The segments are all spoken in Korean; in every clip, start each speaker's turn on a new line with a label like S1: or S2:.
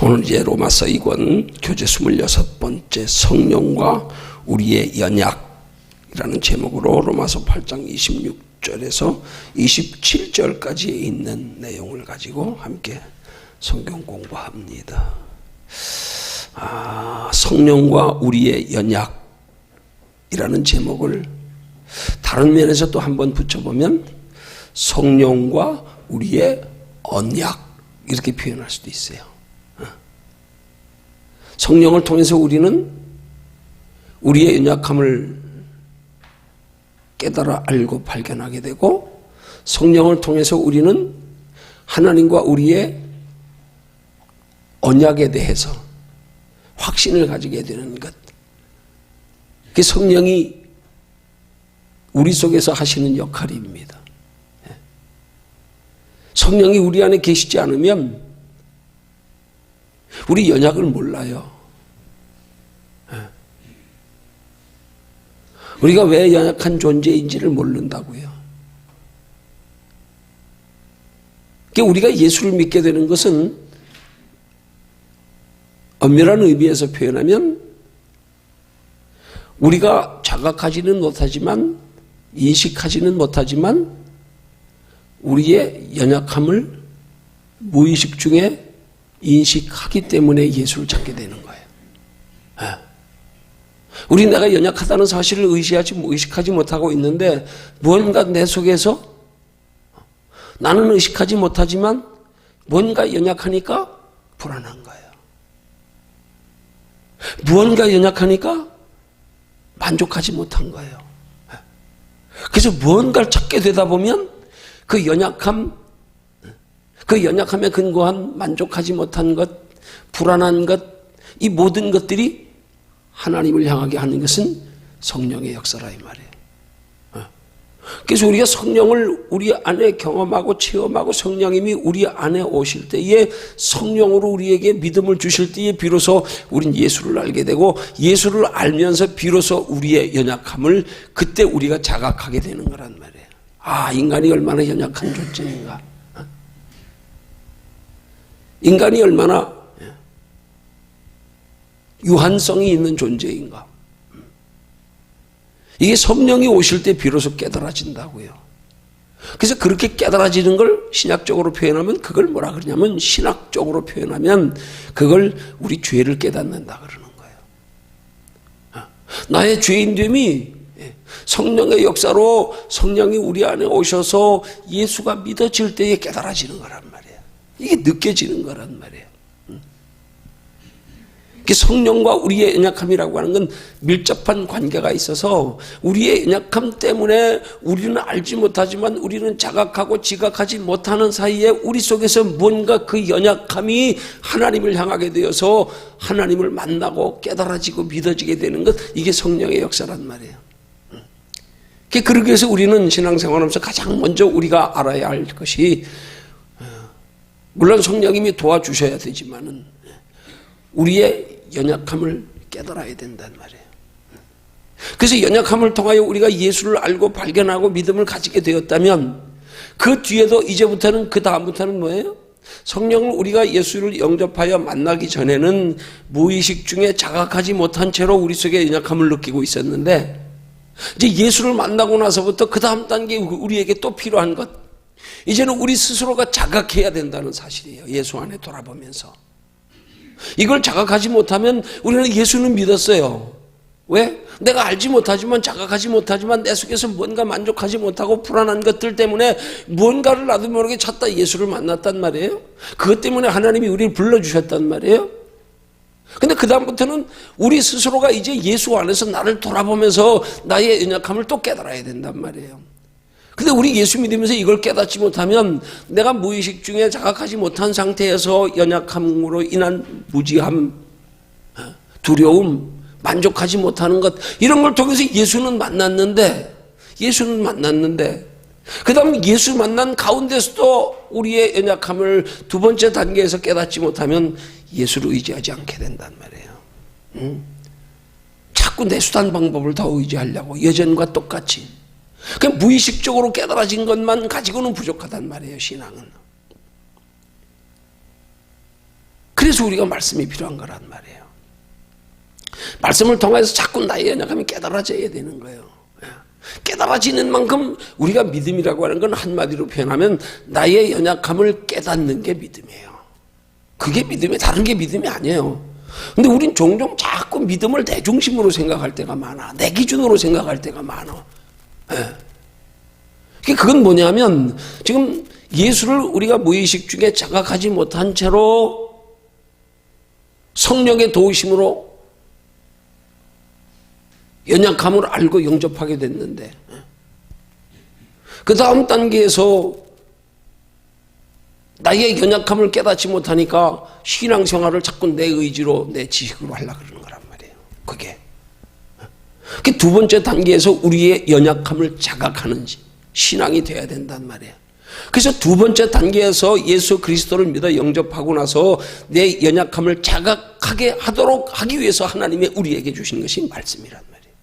S1: 오늘 이제 로마서 2권 교재 26번째 성령과 우리의 연약이라는 제목으로 로마서 8장 26절에서 27절까지 있는 내용을 가지고 함께 성경 공부합니다. 성령과 우리의 연약이라는 제목을 다른 면에서 또 한번 붙여보면 성령과 우리의 언약 이렇게 표현할 수도 있어요. 성령을 통해서 우리는 우리의 연약함을 깨달아 알고 발견하게 되고, 성령을 통해서 우리는 하나님과 우리의 언약에 대해서 확신을 가지게 되는 것. 그게 성령이 우리 속에서 하시는 역할입니다. 성령이 우리 안에 계시지 않으면 우리 연약을 몰라요. 우리가 왜 연약한 존재인지를 모른다고요. 그러니까 우리가 예수를 믿게 되는 것은 엄밀한 의미에서 표현하면 우리가 자각하지는 못하지만, 인식하지는 못하지만 우리의 연약함을 무의식 중에 인식하기 때문에 예수를 찾게 되는 거예요. 우리 내가 연약하다는 사실을 의식하지 못하고 있는데, 뭔가 내 속에서 나는 의식하지 못하지만 뭔가 연약하니까 불안한 거예요. 무언가 연약하니까 만족하지 못한 거예요. 그래서 무언가를 찾게 되다 보면 그 연약함에 근거한 만족하지 못한 것, 불안한 것, 이 모든 것들이 하나님을 향하게 하는 것은 성령의 역사라 이 말이에요. 그래서 우리가 성령을 우리 안에 경험하고 체험하고 성령님이 우리 안에 오실 때에, 성령으로 우리에게 믿음을 주실 때에 비로소 우린 예수를 알게 되고, 예수를 알면서 비로소 우리의 연약함을 그때 우리가 자각하게 되는 거란 말이에요. 인간이 얼마나 연약한 존재인가. 인간이 얼마나 유한성이 있는 존재인가. 이게 성령이 오실 때 비로소 깨달아진다고요. 그래서 그렇게 깨달아지는 걸 신약적으로 표현하면 그걸 뭐라 그러냐면, 신학적으로 표현하면 그걸 우리 죄를 깨닫는다 그러는 거예요. 나의 죄인됨이 성령의 역사로 성령이 우리 안에 오셔서 예수가 믿어질 때에 깨달아지는 거란 말이에요. 이게 느껴지는 거란 말이에요. 성령과 우리의 연약함이라고 하는 건 밀접한 관계가 있어서, 우리의 연약함 때문에 우리는 알지 못하지만 우리는 자각하고 지각하지 못하는 사이에 우리 속에서 뭔가 그 연약함이 하나님을 향하게 되어서 하나님을 만나고 깨달아지고 믿어지게 되는 것, 이게 성령의 역사란 말이에요. 그러기 위해서 우리는 신앙생활하면서 가장 먼저 우리가 알아야 할 것이, 물론 성령님이 도와주셔야 되지만은 우리의 연약함을 깨달아야 된단 말이에요. 그래서 연약함을 통하여 우리가 예수를 알고 발견하고 믿음을 가지게 되었다면, 그 뒤에도 이제부터는, 그 다음부터는 뭐예요? 성령을 우리가 예수를 영접하여 만나기 전에는 무의식 중에 자각하지 못한 채로 우리 속에 연약함을 느끼고 있었는데, 이제 예수를 만나고 나서부터 그 다음 단계 우리에게 또 필요한 것, 이제는 우리 스스로가 자각해야 된다는 사실이에요. 예수 안에 돌아보면서. 이걸 자각하지 못하면 우리는 예수는 믿었어요. 왜? 내가 알지 못하지만, 자각하지 못하지만 내 속에서 뭔가 만족하지 못하고 불안한 것들 때문에 무언가를 나도 모르게 찾다 예수를 만났단 말이에요. 그것 때문에 하나님이 우리를 불러주셨단 말이에요. 근데 그 다음부터는 우리 스스로가 이제 예수 안에서 나를 돌아보면서 나의 연약함을 또 깨달아야 된단 말이에요. 근데 우리 예수 믿으면서 이걸 깨닫지 못하면 내가 무의식 중에 자각하지 못한 상태에서 연약함으로 인한 무지함, 두려움, 만족하지 못하는 것, 이런 걸 통해서 예수는 만났는데 그 다음 예수 만난 가운데서도 우리의 연약함을 두 번째 단계에서 깨닫지 못하면 예수를 의지하지 않게 된단 말이에요. 자꾸 내 수단 방법을 더 의지하려고, 예전과 똑같이. 그냥 무의식적으로 깨달아진 것만 가지고는 부족하단 말이에요, 신앙은. 그래서 우리가 말씀이 필요한 거란 말이에요. 말씀을 통해서 자꾸 나의 연약함이 깨달아져야 되는 거예요. 깨달아지는 만큼 우리가 믿음이라고 하는 건 한마디로 표현하면 나의 연약함을 깨닫는 게 믿음이에요. 그게 믿음이, 다른 게 믿음이 아니에요. 근데 우린 종종 자꾸 믿음을 내 중심으로 생각할 때가 많아. 내 기준으로 생각할 때가 많아. 그건 뭐냐면 지금 예수를 우리가 무의식 중에 자각하지 못한 채로 성령의 도우심으로 연약함을 알고 영접하게 됐는데, 그 다음 단계에서 나의 연약함을 깨닫지 못하니까 신앙생활을 자꾸 내 의지로 내 지식으로 하려고 그러는 거란 말이에요. 그게 두 번째 단계에서 우리의 연약함을 자각하는 신앙이 돼야 된단 말이에요. 그래서 두 번째 단계에서 예수 그리스도를 믿어 영접하고 나서 내 연약함을 자각하게 하도록 하기 위해서 하나님이 우리에게 주신 것이 말씀이란 말이에요.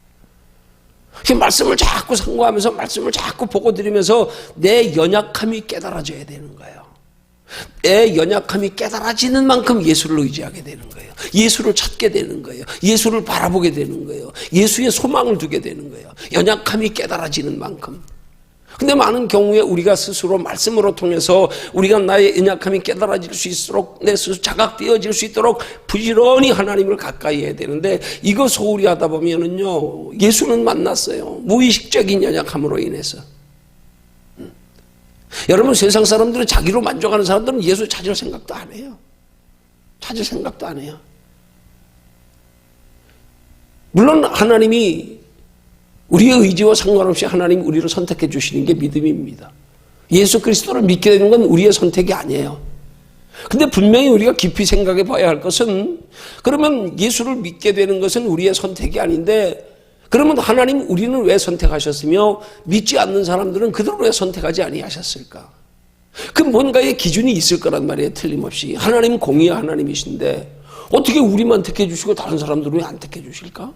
S1: 그 말씀을 자꾸 상고하면서 말씀을 자꾸 보고 들으면서 내 연약함이 깨달아져야 되는 거예요. 내 연약함이 깨달아지는 만큼 예수를 의지하게 되는 거예요. 예수를 찾게 되는 거예요. 예수를 바라보게 되는 거예요. 예수의 소망을 두게 되는 거예요. 연약함이 깨달아지는 만큼. 근데 많은 경우에 우리가 스스로 말씀으로 통해서 우리가 나의 연약함이 깨달아질 수 있도록 내 스스로 자각되어질 수 있도록 부지런히 하나님을 가까이 해야 되는데, 이거 소홀히 하다 보면은요, 예수는 만났어요. 무의식적인 연약함으로 인해서. 여러분, 세상 사람들은 자기로 만족하는 사람들은 예수 찾을 생각도 안 해요. 찾을 생각도 안 해요. 물론 하나님이 우리의 의지와 상관없이 하나님이 우리를 선택해 주시는 게 믿음입니다. 예수 그리스도를 믿게 되는 건 우리의 선택이 아니에요. 근데 분명히 우리가 깊이 생각해 봐야 할 것은, 그러면 예수를 믿게 되는 것은 우리의 선택이 아닌데, 그러면 하나님 우리는 왜 선택하셨으며 믿지 않는 사람들은 그들을 왜 선택하지 아니하셨을까? 그 뭔가의 기준이 있을 거란 말이에요. 틀림없이. 하나님은 공의의 하나님이신데 어떻게 우리만 택해 주시고 다른 사람들은 왜 안 택해 주실까?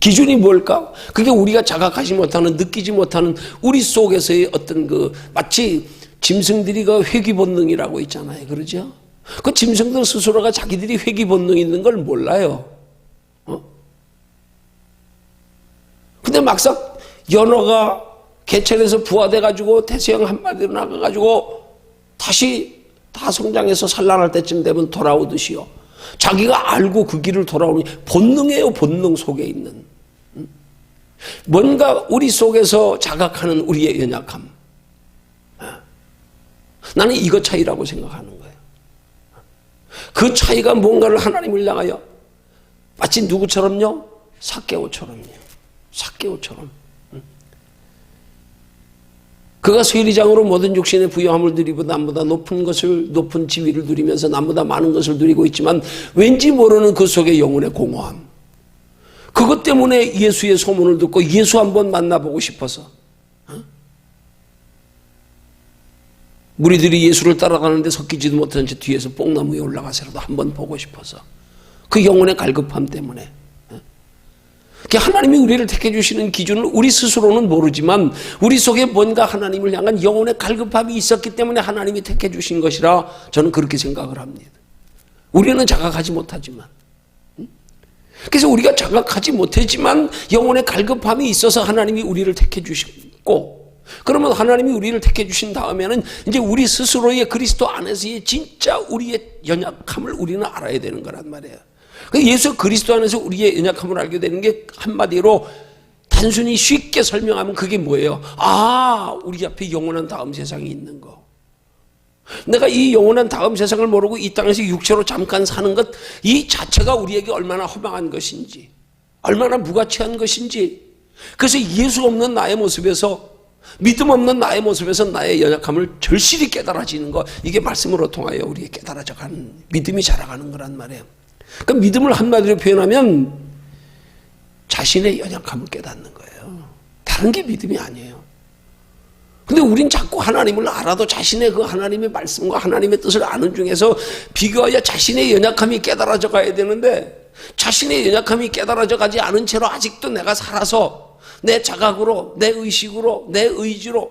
S1: 기준이 뭘까? 그게 우리가 자각하지 못하는, 느끼지 못하는 우리 속에서의 어떤 마치 짐승들이 회귀 본능이라고 있잖아요. 그러죠? 그 짐승들 스스로가 자기들이 회귀 본능이 있는 걸 몰라요. 근데 막상 연어가 개천에서 부화돼가지고 태수형 한마디로 나가가지고 다시 다 성장해서 산란할 때쯤 되면 돌아오듯이요. 자기가 알고 그 길을 돌아오니 본능이에요. 본능 속에 있는. 뭔가 우리 속에서 자각하는 우리의 연약함. 나는 이거 차이라고 생각하는 거예요. 그 차이가 뭔가를 하나님을 향하여 마치 누구처럼요? 삭개오처럼요. 삭개오처럼. 그가 세리장으로 모든 육신의 부요함을 누리고 남보다 높은 지위를 누리면서 남보다 많은 것을 누리고 있지만 왠지 모르는 그 속에 영혼의 공허함. 그것 때문에 예수의 소문을 듣고 예수 한번 만나보고 싶어서, 무리들이 예수를 따라가는데 섞이지도 못한 채 뒤에서 뽕나무에 올라가서라도 한번 보고 싶어서, 그 영혼의 갈급함 때문에. 하나님이 우리를 택해 주시는 기준을 우리 스스로는 모르지만 우리 속에 뭔가 하나님을 향한 영혼의 갈급함이 있었기 때문에 하나님이 택해 주신 것이라 저는 그렇게 생각을 합니다. 우리는 자각하지 못하지만. 그래서 우리가 자각하지 못했지만 영혼의 갈급함이 있어서 하나님이 우리를 택해 주셨고, 그러면 하나님이 우리를 택해 주신 다음에는 이제 우리 스스로의 그리스도 안에서의 진짜 우리의 연약함을 우리는 알아야 되는 거란 말이에요. 예수 그리스도 안에서 우리의 연약함을 알게 되는 게 한마디로 단순히 쉽게 설명하면 그게 뭐예요? 우리 앞에 영원한 다음 세상이 있는 거. 내가 이 영원한 다음 세상을 모르고 이 땅에서 육체로 잠깐 사는 것, 이 자체가 우리에게 얼마나 허망한 것인지, 얼마나 무가치한 것인지. 그래서 예수 없는 나의 모습에서, 믿음 없는 나의 모습에서 나의 연약함을 절실히 깨달아지는 거, 이게 말씀으로 통하여 우리의 깨달아져가는, 믿음이 자라가는 거란 말이에요. 그 믿음을 한마디로 표현하면 자신의 연약함을 깨닫는 거예요. 다른 게 믿음이 아니에요. 근데 우린 자꾸 하나님을 알아도 자신의 그 하나님의 말씀과 하나님의 뜻을 아는 중에서 비교하여 자신의 연약함이 깨달아져 가야 되는데, 자신의 연약함이 깨달아져 가지 않은 채로 아직도 내가 살아서 내 자각으로, 내 의식으로, 내 의지로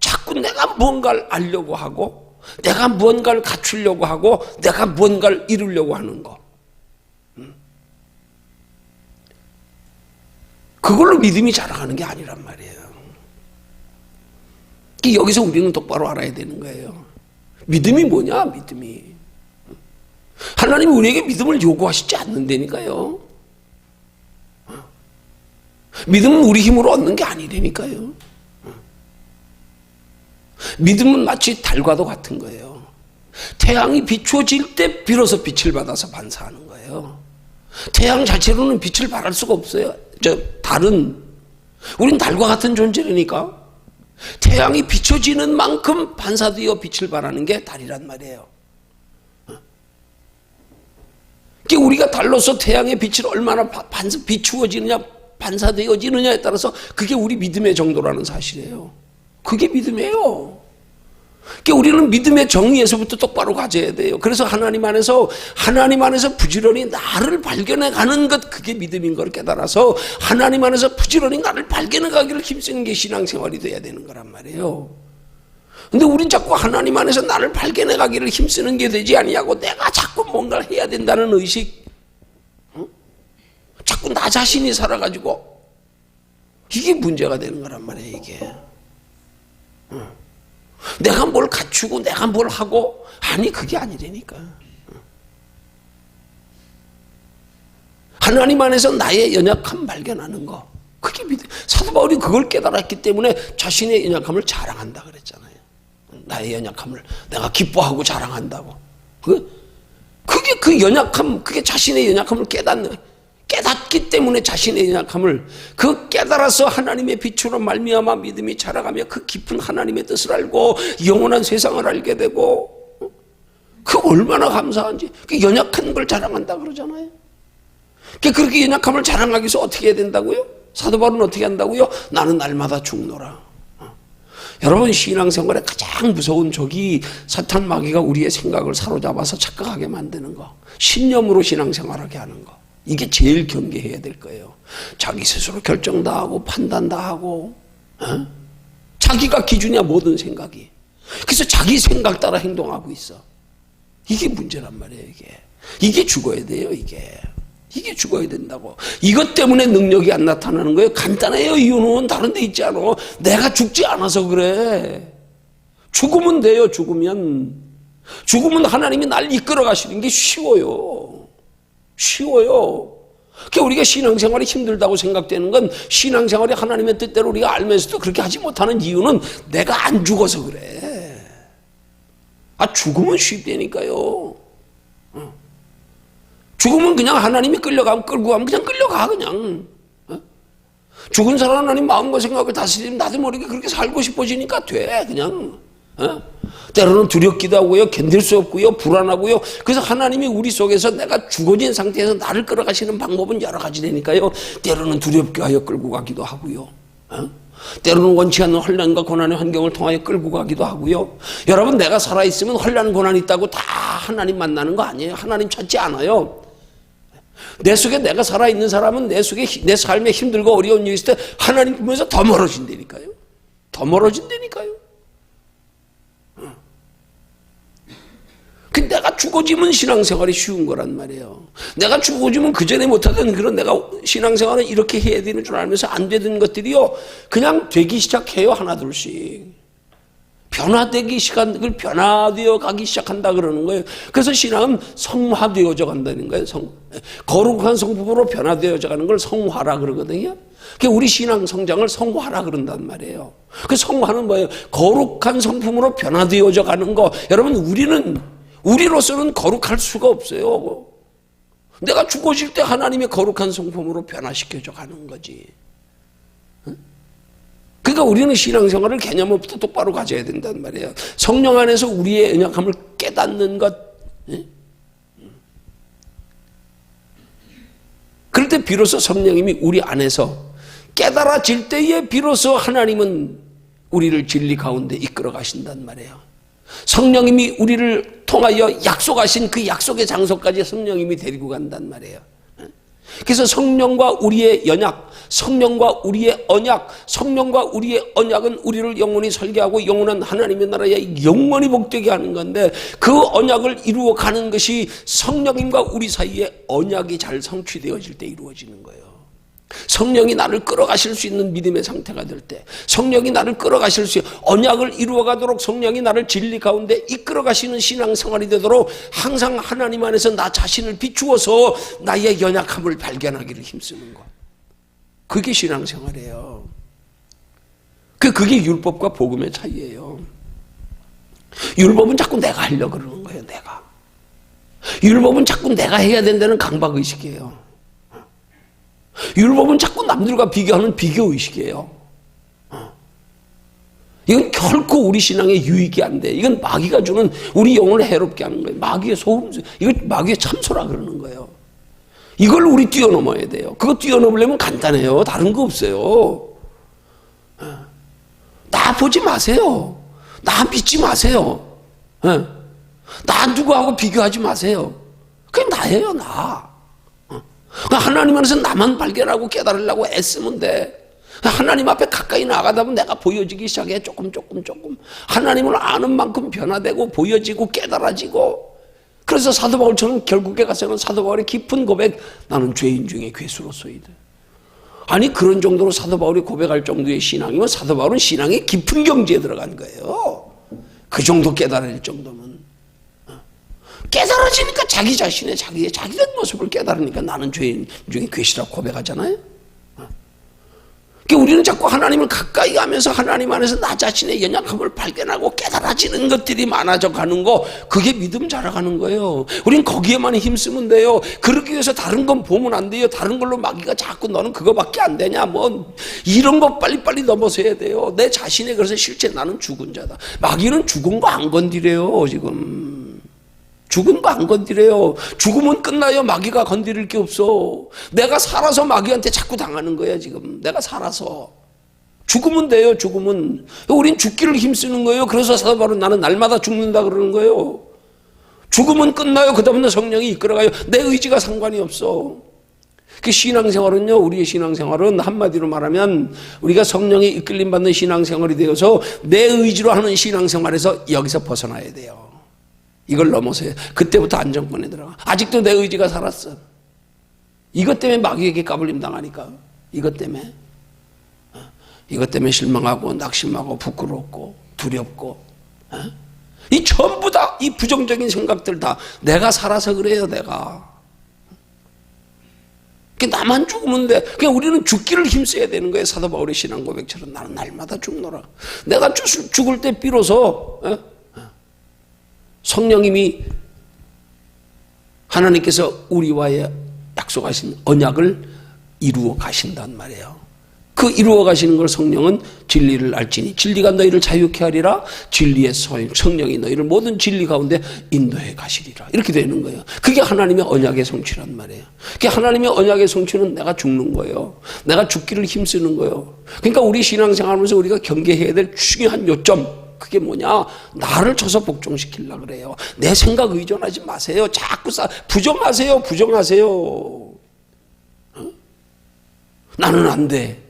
S1: 자꾸 내가 뭔가를 알려고 하고 내가 무언가를 갖추려고 하고 내가 무언가를 이루려고 하는 거. 그걸로 믿음이 자라가는 게 아니란 말이에요. 여기서 우리는 똑바로 알아야 되는 거예요. 믿음이 뭐냐? 믿음이. 하나님이 우리에게 믿음을 요구하시지 않는다니까요. 믿음은 우리 힘으로 얻는 게 아니라니까요. 믿음은 마치 달과도 같은 거예요. 태양이 비추어질 때 비로소 빛을 받아서 반사하는 거예요. 태양 자체로는 빛을 발할 수가 없어요. 우린 달과 같은 존재라니까. 태양이 비춰지는 만큼 반사되어 빛을 발하는 게 달이란 말이에요. 우리가 달로서 태양의 빛을 얼마나 비추어지느냐, 반사되어지느냐에 따라서 그게 우리 믿음의 정도라는 사실이에요. 그게 믿음이에요. 우리는 믿음의 정의에서부터 똑바로 가져야 돼요. 그래서 하나님 안에서 부지런히 나를 발견해 가는 것, 그게 믿음인 걸 깨달아서 하나님 안에서 부지런히 나를 발견해 가기를 힘쓰는 게 신앙생활이 돼야 되는 거란 말이에요. 근데 우린 자꾸 하나님 안에서 나를 발견해 가기를 힘쓰는 게 되지 아니냐고, 내가 자꾸 뭔가를 해야 된다는 의식, 자꾸 나 자신이 살아가지고, 이게 문제가 되는 거란 말이에요. 이게 내가 뭘 갖추고 내가 뭘 하고, 아니 그게 아니라니까. 하나님 안에서 나의 연약함 발견하는 거, 그게 믿음. 사도 바울이 그걸 깨달았기 때문에 자신의 연약함을 자랑한다 그랬잖아요. 나의 연약함을 내가 기뻐하고 자랑한다고. 그게 그 연약함, 그게 자신의 연약함을 깨닫기 때문에 자신의 연약함을 깨달아서 하나님의 빛으로 말미암아 믿음이 자라가며 그 깊은 하나님의 뜻을 알고 영원한 세상을 알게 되고, 그 얼마나 감사한지. 연약한 걸 자랑한다 그러잖아요. 그렇게 연약함을 자랑하기 위해서 어떻게 해야 된다고요? 사도 바울은 어떻게 한다고요? 나는 날마다 죽노라. 여러분, 신앙생활의 가장 무서운 적이 사탄 마귀가 우리의 생각을 사로잡아서 착각하게 만드는 거, 신념으로 신앙생활하게 하는 거. 이게 제일 경계해야 될 거예요. 자기 스스로 결정 다 하고 판단 다 하고, 자기가 기준이야, 모든 생각이. 그래서 자기 생각 따라 행동하고 있어. 이게 문제란 말이에요. 이게 죽어야 돼요. 이게 죽어야 된다고. 이것 때문에 능력이 안 나타나는 거예요. 간단해요. 이유는 다른 데 있지 않아. 내가 죽지 않아서 그래. 죽으면 돼요. 죽으면 하나님이 날 이끌어 가시는 게 쉬워요. 우리가 신앙생활이 힘들다고 생각되는 건, 신앙생활이 하나님의 뜻대로 우리가 알면서도 그렇게 하지 못하는 이유는 내가 안 죽어서 그래. 죽으면 쉽다니까요. 죽으면 그냥 하나님이 끌고 가면 그냥 끌려가, 그냥. 죽은 사람 하나님 마음과 생각을 다스리면 나도 모르게 그렇게 살고 싶어지니까 돼, 그냥. 때로는 두렵기도 하고요, 견딜 수 없고요, 불안하고요. 그래서 하나님이 우리 속에서 내가 죽어진 상태에서 나를 끌어가시는 방법은 여러 가지라니까요. 때로는 두렵게 하여 끌고 가기도 하고요. 때로는 원치 않는 혼란과 고난의 환경을 통하여 끌고 가기도 하고요. 여러분, 내가 살아있으면 혼란, 고난이 있다고 다 하나님 만나는 거 아니에요. 하나님 찾지 않아요. 내 속에 내가 살아있는 사람은 내 속에 내 삶에 힘들고 어려운 일이 있을 때 하나님 보면서 더 멀어진다니까요. 내가 죽어지면 신앙생활이 쉬운 거란 말이에요. 내가 죽어지면 그전에 못하던 그런 내가 신앙생활은 이렇게 해야 되는 줄 알면서 안 되던 것들이요, 그냥 되기 시작해요. 하나둘씩 변화되어 가기 시작한다 그러는 거예요. 그래서 신앙은 성화되어져 간다는 거예요. 거룩한 성품으로 변화되어져 가는 걸 성화라 그러거든요. 우리 신앙 성장을 성화라 그런단 말이에요. 그 성화는 뭐예요? 거룩한 성품으로 변화되어져 가는 거. 여러분, 우리로서는 거룩할 수가 없어요. 내가 죽어질 때 하나님의 거룩한 성품으로 변화시켜져 가는 거지. 그러니까 우리는 신앙생활을 개념부터 똑바로 가져야 된단 말이에요. 성령 안에서 우리의 연약함을 깨닫는 것. 그럴 때 비로소 성령님이 우리 안에서 깨달아질 때에 비로소 하나님은 우리를 진리 가운데 이끌어 가신단 말이에요. 성령님이 우리를 통하여 약속하신 그 약속의 장소까지 성령님이 데리고 간단 말이에요. 그래서 성령과 우리의 연약, 성령과 우리의 언약, 성령과 우리의 언약은 우리를 영원히 설계하고 영원한 하나님의 나라에 영원히 복되게 하는 건데, 그 언약을 이루어가는 것이 성령님과 우리 사이에 언약이 잘 성취되어질 때 이루어지는 거예요. 성령이 나를 끌어가실 수 있는 믿음의 상태가 될 때, 성령이 나를 끌어가실 수 있는 언약을 이루어가도록 성령이 나를 진리 가운데 이끌어가시는 신앙생활이 되도록 항상 하나님 안에서 나 자신을 비추어서 나의 연약함을 발견하기를 힘쓰는 것, 그게 신앙생활이에요. 그게 율법과 복음의 차이예요. 율법은 자꾸 내가 하려고 그러는 거예요. 내가. 율법은 자꾸 내가 해야 된다는 강박의식이에요. 율법은 자꾸 남들과 비교하는 비교의식이에요. 이건 결코 우리 신앙에 유익이 안 돼. 이건 마귀가 주는 우리 영혼을 해롭게 하는 거예요. 마귀의 소음, 이건 마귀의 참소라 그러는 거예요. 이걸 우리 뛰어넘어야 돼요. 그거 뛰어넘으려면 간단해요. 다른 거 없어요. 나 보지 마세요. 나 믿지 마세요. 나 누구하고 비교하지 마세요. 그냥 나예요, 나. 하나님 안에서 나만 발견하고 깨달으려고 애쓰면 돼. 하나님 앞에 가까이 나가다 보면 내가 보여지기 시작해. 조금. 하나님을 아는 만큼 변화되고 보여지고 깨달아지고. 그래서 사도 바울처럼 결국에 가서는 사도 바울의 깊은 고백, 나는 죄인 중에 괴수로소이다. 아니, 그런 정도로 사도 바울이 고백할 정도의 신앙이면 사도 바울은 신앙의 깊은 경지에 들어간 거예요. 그 정도 깨달을 정도면. 깨달아지니까 자기 자신의 자기된 모습을 깨달으니까 나는 죄인 중에 괴시라고 고백하잖아요. 그러니까 우리는 자꾸 하나님을 가까이 가면서 하나님 안에서 나 자신의 연약함을 발견하고 깨달아지는 것들이 많아져 가는 거, 그게 믿음 자라가는 거예요. 우린 거기에만 힘쓰면 돼요. 그러기 위해서 다른 건 보면 안 돼요. 다른 걸로 마귀가 자꾸 너는 그거밖에 안 되냐, 뭐 이런 거 빨리빨리 넘어서야 돼요. 내 자신에. 그래서 실제 나는 죽은 자다. 마귀는 죽은 거 안 건드려요. 지금 죽은 거 안 건드려요. 죽으면 끝나요. 마귀가 건드릴 게 없어. 내가 살아서 마귀한테 자꾸 당하는 거야. 지금 내가 살아서 죽으면 돼요. 죽으면. 우린 죽기를 힘쓰는 거예요. 그래서 사도 바울은 나는 날마다 죽는다 그러는 거예요. 죽으면 끝나요. 그 다음에 성령이 이끌어가요. 내 의지가 상관이 없어. 그 신앙생활은요, 우리의 신앙생활은 한마디로 말하면 우리가 성령에 이끌림 받는 신앙생활이 되어서 내 의지로 하는 신앙생활에서 여기서 벗어나야 돼요. 이걸 넘어서요. 그때부터 안정권에 들어가. 아직도 내 의지가 살았어. 이것 때문에 마귀에게 까불림 당하니까. 이것 때문에 실망하고 낙심하고 부끄럽고 두렵고. 이 전부 다 이 부정적인 생각들 다 내가 살아서 그래요. 내가. 나만 죽으면 돼. 그냥 우리는 죽기를 힘써야 되는 거예요. 사도 바울의 신앙 고백처럼 나는 날마다 죽노라. 내가 죽을 때 비로소 성령님이 하나님께서 우리와의 약속하신 언약을 이루어 가신단 말이에요. 그 이루어 가시는 걸 성령은 진리를 알지니 진리가 너희를 자유케 하리라. 진리의 성령이 너희를 모든 진리 가운데 인도해 가시리라. 이렇게 되는 거예요. 그게 하나님의 언약의 성취란 말이에요. 그게 하나님의 언약의 성취는 내가 죽는 거예요. 내가 죽기를 힘쓰는 거예요. 그러니까 우리 신앙생활하면서 우리가 경계해야 될 중요한 요점, 그게 뭐냐? 나를 쳐서 복종시키려고 그래요. 내 생각 의존하지 마세요. 자꾸 부정하세요. 나는 안 돼.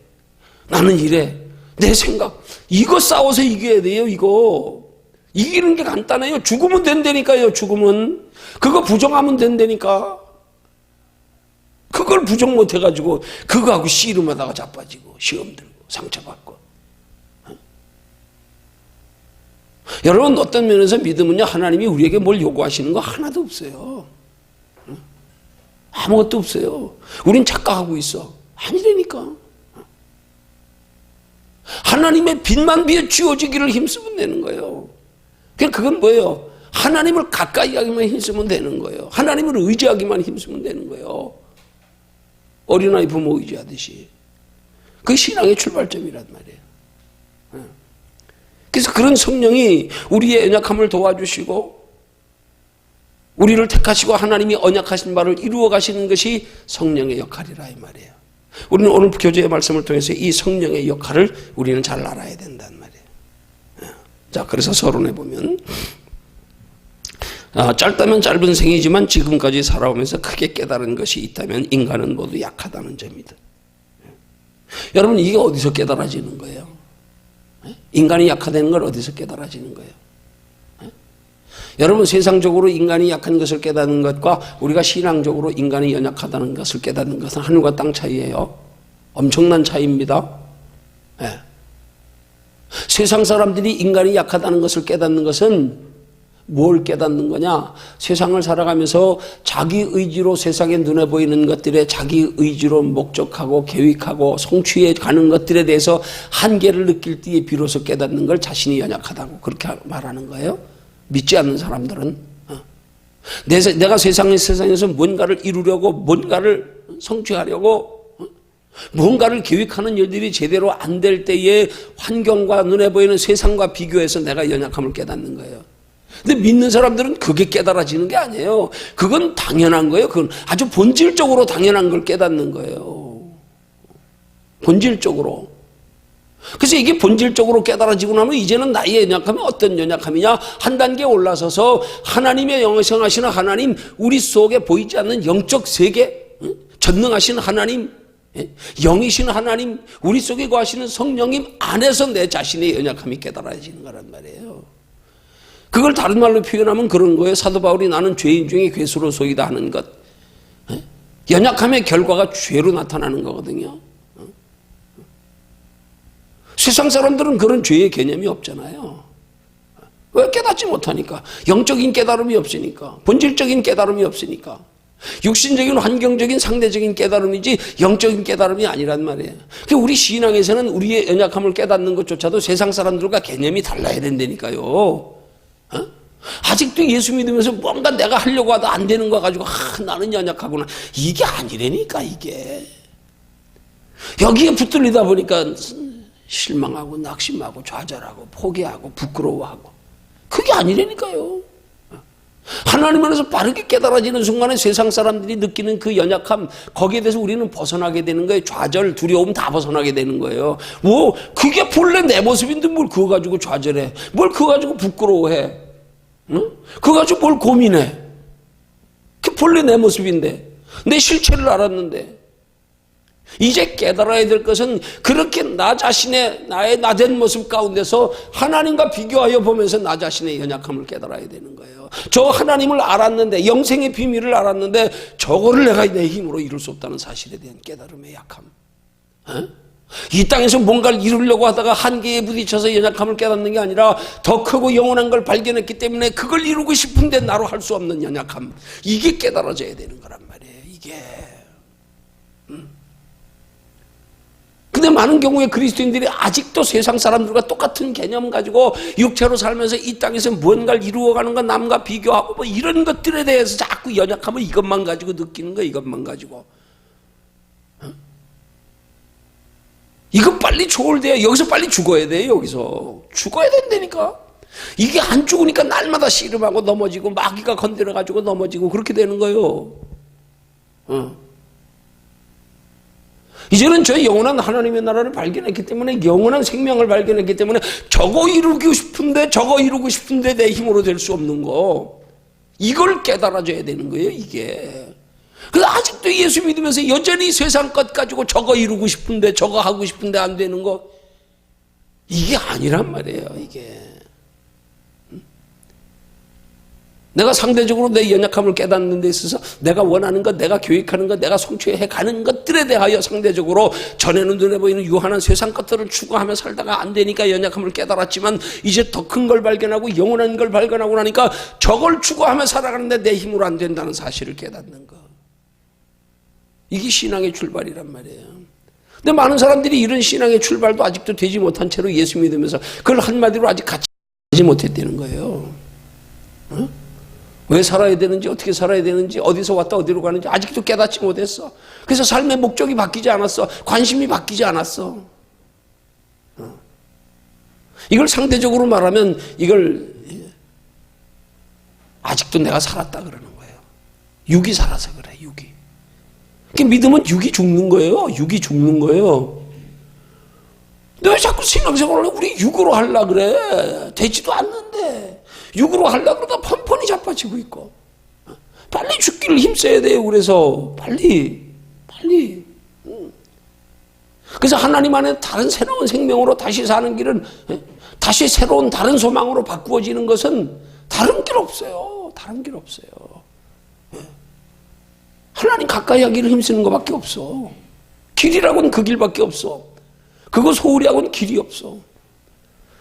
S1: 나는 이래. 내 생각. 이거 싸워서 이겨야 돼요. 이거. 이기는 게 간단해요. 죽으면 된다니까요. 죽으면. 그거 부정하면 된다니까. 그걸 부정 못해가지고 그거하고 씨름하다가 자빠지고 시험 들고 상처받고. 여러분, 어떤 면에서 믿음은요, 하나님이 우리에게 뭘 요구하시는 거 하나도 없어요. 아무것도 없어요. 우린 착각하고 있어. 아니라니까. 하나님의 빛만 비추어지기를 힘쓰면 되는 거예요. 그건 뭐예요? 하나님을 가까이 하기만 힘쓰면 되는 거예요. 하나님을 의지하기만 힘쓰면 되는 거예요. 어린아이 부모 의지하듯이. 그게 신앙의 출발점이란 말이에요. 그래서 그런 성령이 우리의 연약함을 도와주시고 우리를 택하시고 하나님이 언약하신 바를 이루어 가시는 것이 성령의 역할이라 이 말이에요. 우리는 오늘 교제의 말씀을 통해서 이 성령의 역할을 우리는 잘 알아야 된단 말이에요. 자, 그래서 서론에 보면 짧다면 짧은 생이지만 지금까지 살아오면서 크게 깨달은 것이 있다면 인간은 모두 약하다는 점이다. 여러분, 이게 어디서 깨달아지는 거예요? 인간이 약하다는 걸 어디서 깨달아지는 거예요? 여러분, 세상적으로 인간이 약한 것을 깨닫는 것과 우리가 신앙적으로 인간이 연약하다는 것을 깨닫는 것은 하늘과 땅 차이예요. 엄청난 차이입니다. 세상 사람들이 인간이 약하다는 것을 깨닫는 것은 뭘 깨닫는 거냐? 세상을 살아가면서 자기 의지로 세상에 눈에 보이는 것들에 자기 의지로 목적하고 계획하고 성취해 가는 것들에 대해서 한계를 느낄 때에 비로소 깨닫는 걸 자신이 연약하다고 그렇게 말하는 거예요. 믿지 않는 사람들은 내가 세상에서 뭔가를 이루려고 뭔가를 성취하려고 뭔가를 계획하는 일들이 제대로 안 될 때에 환경과 눈에 보이는 세상과 비교해서 내가 연약함을 깨닫는 거예요. 근데 믿는 사람들은 그게 깨달아지는 게 아니에요. 그건 당연한 거예요. 그건 아주 본질적으로 당연한 걸 깨닫는 거예요. 본질적으로. 그래서 이게 본질적으로 깨달아지고 나면 이제는 나의 연약함이 어떤 연약함이냐? 한 단계 올라서서 하나님의 영생하시는 하나님, 우리 속에 보이지 않는 영적 세계, 전능하신 하나님, 영이신 하나님, 우리 속에 거하시는 성령님 안에서 내 자신의 연약함이 깨달아지는 거란 말이에요. 그걸 다른 말로 표현하면 그런 거예요. 사도 바울이 나는 죄인 중에 괴수로소이다 하는 것. 연약함의 결과가 죄로 나타나는 거거든요. 세상 사람들은 그런 죄의 개념이 없잖아요. 왜? 깨닫지 못하니까. 영적인 깨달음이 없으니까. 본질적인 깨달음이 없으니까. 육신적인 환경적인 상대적인 깨달음이지 영적인 깨달음이 아니란 말이에요. 우리 신앙에서는 우리의 연약함을 깨닫는 것조차도 세상 사람들과 개념이 달라야 된다니까요. 아직도 예수 믿으면서 뭔가 내가 하려고 하다 안 되는 거 가지고 나는 연약하구나. 이게 아니라니까. 이게 여기에 붙들리다 보니까 실망하고 낙심하고 좌절하고 포기하고 부끄러워하고 그게 아니라니까요. 하나님 안에서 빠르게 깨달아지는 순간에 세상 사람들이 느끼는 그 연약함, 거기에 대해서 우리는 벗어나게 되는 거예요. 좌절, 두려움 다 벗어나게 되는 거예요. 뭐 그게 본래 내 모습인데 뭘 그거 가지고 좌절해, 뭘 그거 가지고 부끄러워해, 응? 그거 가지고 뭘 고민해. 그게 본래 내 모습인데, 내 실체를 알았는데. 이제 깨달아야 될 것은 그렇게 나 자신의 나의 나된 모습 가운데서 하나님과 비교하여 보면서 나 자신의 연약함을 깨달아야 되는 거예요. 저 하나님을 알았는데, 영생의 비밀을 알았는데 저거를 내가 내 힘으로 이룰 수 없다는 사실에 대한 깨달음의 약함. 이 땅에서 뭔가를 이루려고 하다가 한계에 부딪혀서 연약함을 깨닫는 게 아니라 더 크고 영원한 걸 발견했기 때문에 그걸 이루고 싶은데 나로 할 수 없는 연약함, 이게 깨달아져야 되는 거란 말이에요. 이게. 근데 많은 경우에 그리스도인들이 아직도 세상 사람들과 똑같은 개념 가지고 육체로 살면서 이 땅에서 무언가를 이루어가는 건 남과 비교하고 뭐 이런 것들에 대해서 자꾸 연약함을 이것만 가지고 느끼는 거, 이것만 가지고. 이거 빨리 초월돼야, 여기서 빨리 죽어야 돼요. 여기서 죽어야 된다니까. 이게 안 죽으니까 날마다 씨름하고 넘어지고 마귀가 건드려가지고 넘어지고 그렇게 되는 거예요. 이제는 저 영원한 하나님의 나라를 발견했기 때문에, 영원한 생명을 발견했기 때문에 저거 이루고 싶은데 내 힘으로 될 수 없는 거, 이걸 깨달아줘야 되는 거예요. 이게. 그래서 아직도 예수 믿으면서 여전히 세상 것 가지고 저거 이루고 싶은데 저거 하고 싶은데 안 되는 거, 이게 아니란 말이에요. 이게. 내가 상대적으로 내 연약함을 깨닫는 데 있어서 내가 원하는 것, 내가 계획하는 것, 내가 성취해 가는 것들에 대하여 상대적으로 전에는 눈에 보이는 유한한 세상 것들을 추구하며 살다가 안 되니까 연약함을 깨달았지만, 이제 더 큰 걸 발견하고 영원한 걸 발견하고 나니까 저걸 추구하며 살아가는데 내 힘으로 안 된다는 사실을 깨닫는 거. 이게 신앙의 출발이란 말이에요. 근데 많은 사람들이 이런 신앙의 출발도 아직도 되지 못한 채로 예수 믿으면서 그걸 한마디로 아직 같이 하지 못했다는 거예요. 왜 살아야 되는지, 어떻게 살아야 되는지, 어디서 왔다 어디로 가는지 아직도 깨닫지 못했어. 그래서 삶의 목적이 바뀌지 않았어. 관심이 바뀌지 않았어. 이걸 상대적으로 말하면 이걸 아직도 내가 살았다 그러는 거예요. 육이 살아서 그래. 육이. 믿으면 육이 죽는 거예요. 육이 죽는 거예요. 왜 자꾸 신앙생활을 우리 육으로 하려고 그래? 되지도 않는데. 육으로 하려고 그러다 펀펀히 자빠지고 있고. 빨리 죽기를 힘써야 돼요. 그래서 빨리. 그래서 하나님 안에 다른 새로운 생명으로 다시 사는 길은, 다시 새로운 다른 소망으로 바꾸어지는 것은 다른 길 없어요. 다른 길 없어요. 하나님 가까이 하기를 힘쓰는 것밖에 없어. 길이라고는 그 길밖에 없어. 그거 소홀히 하고는 길이 없어.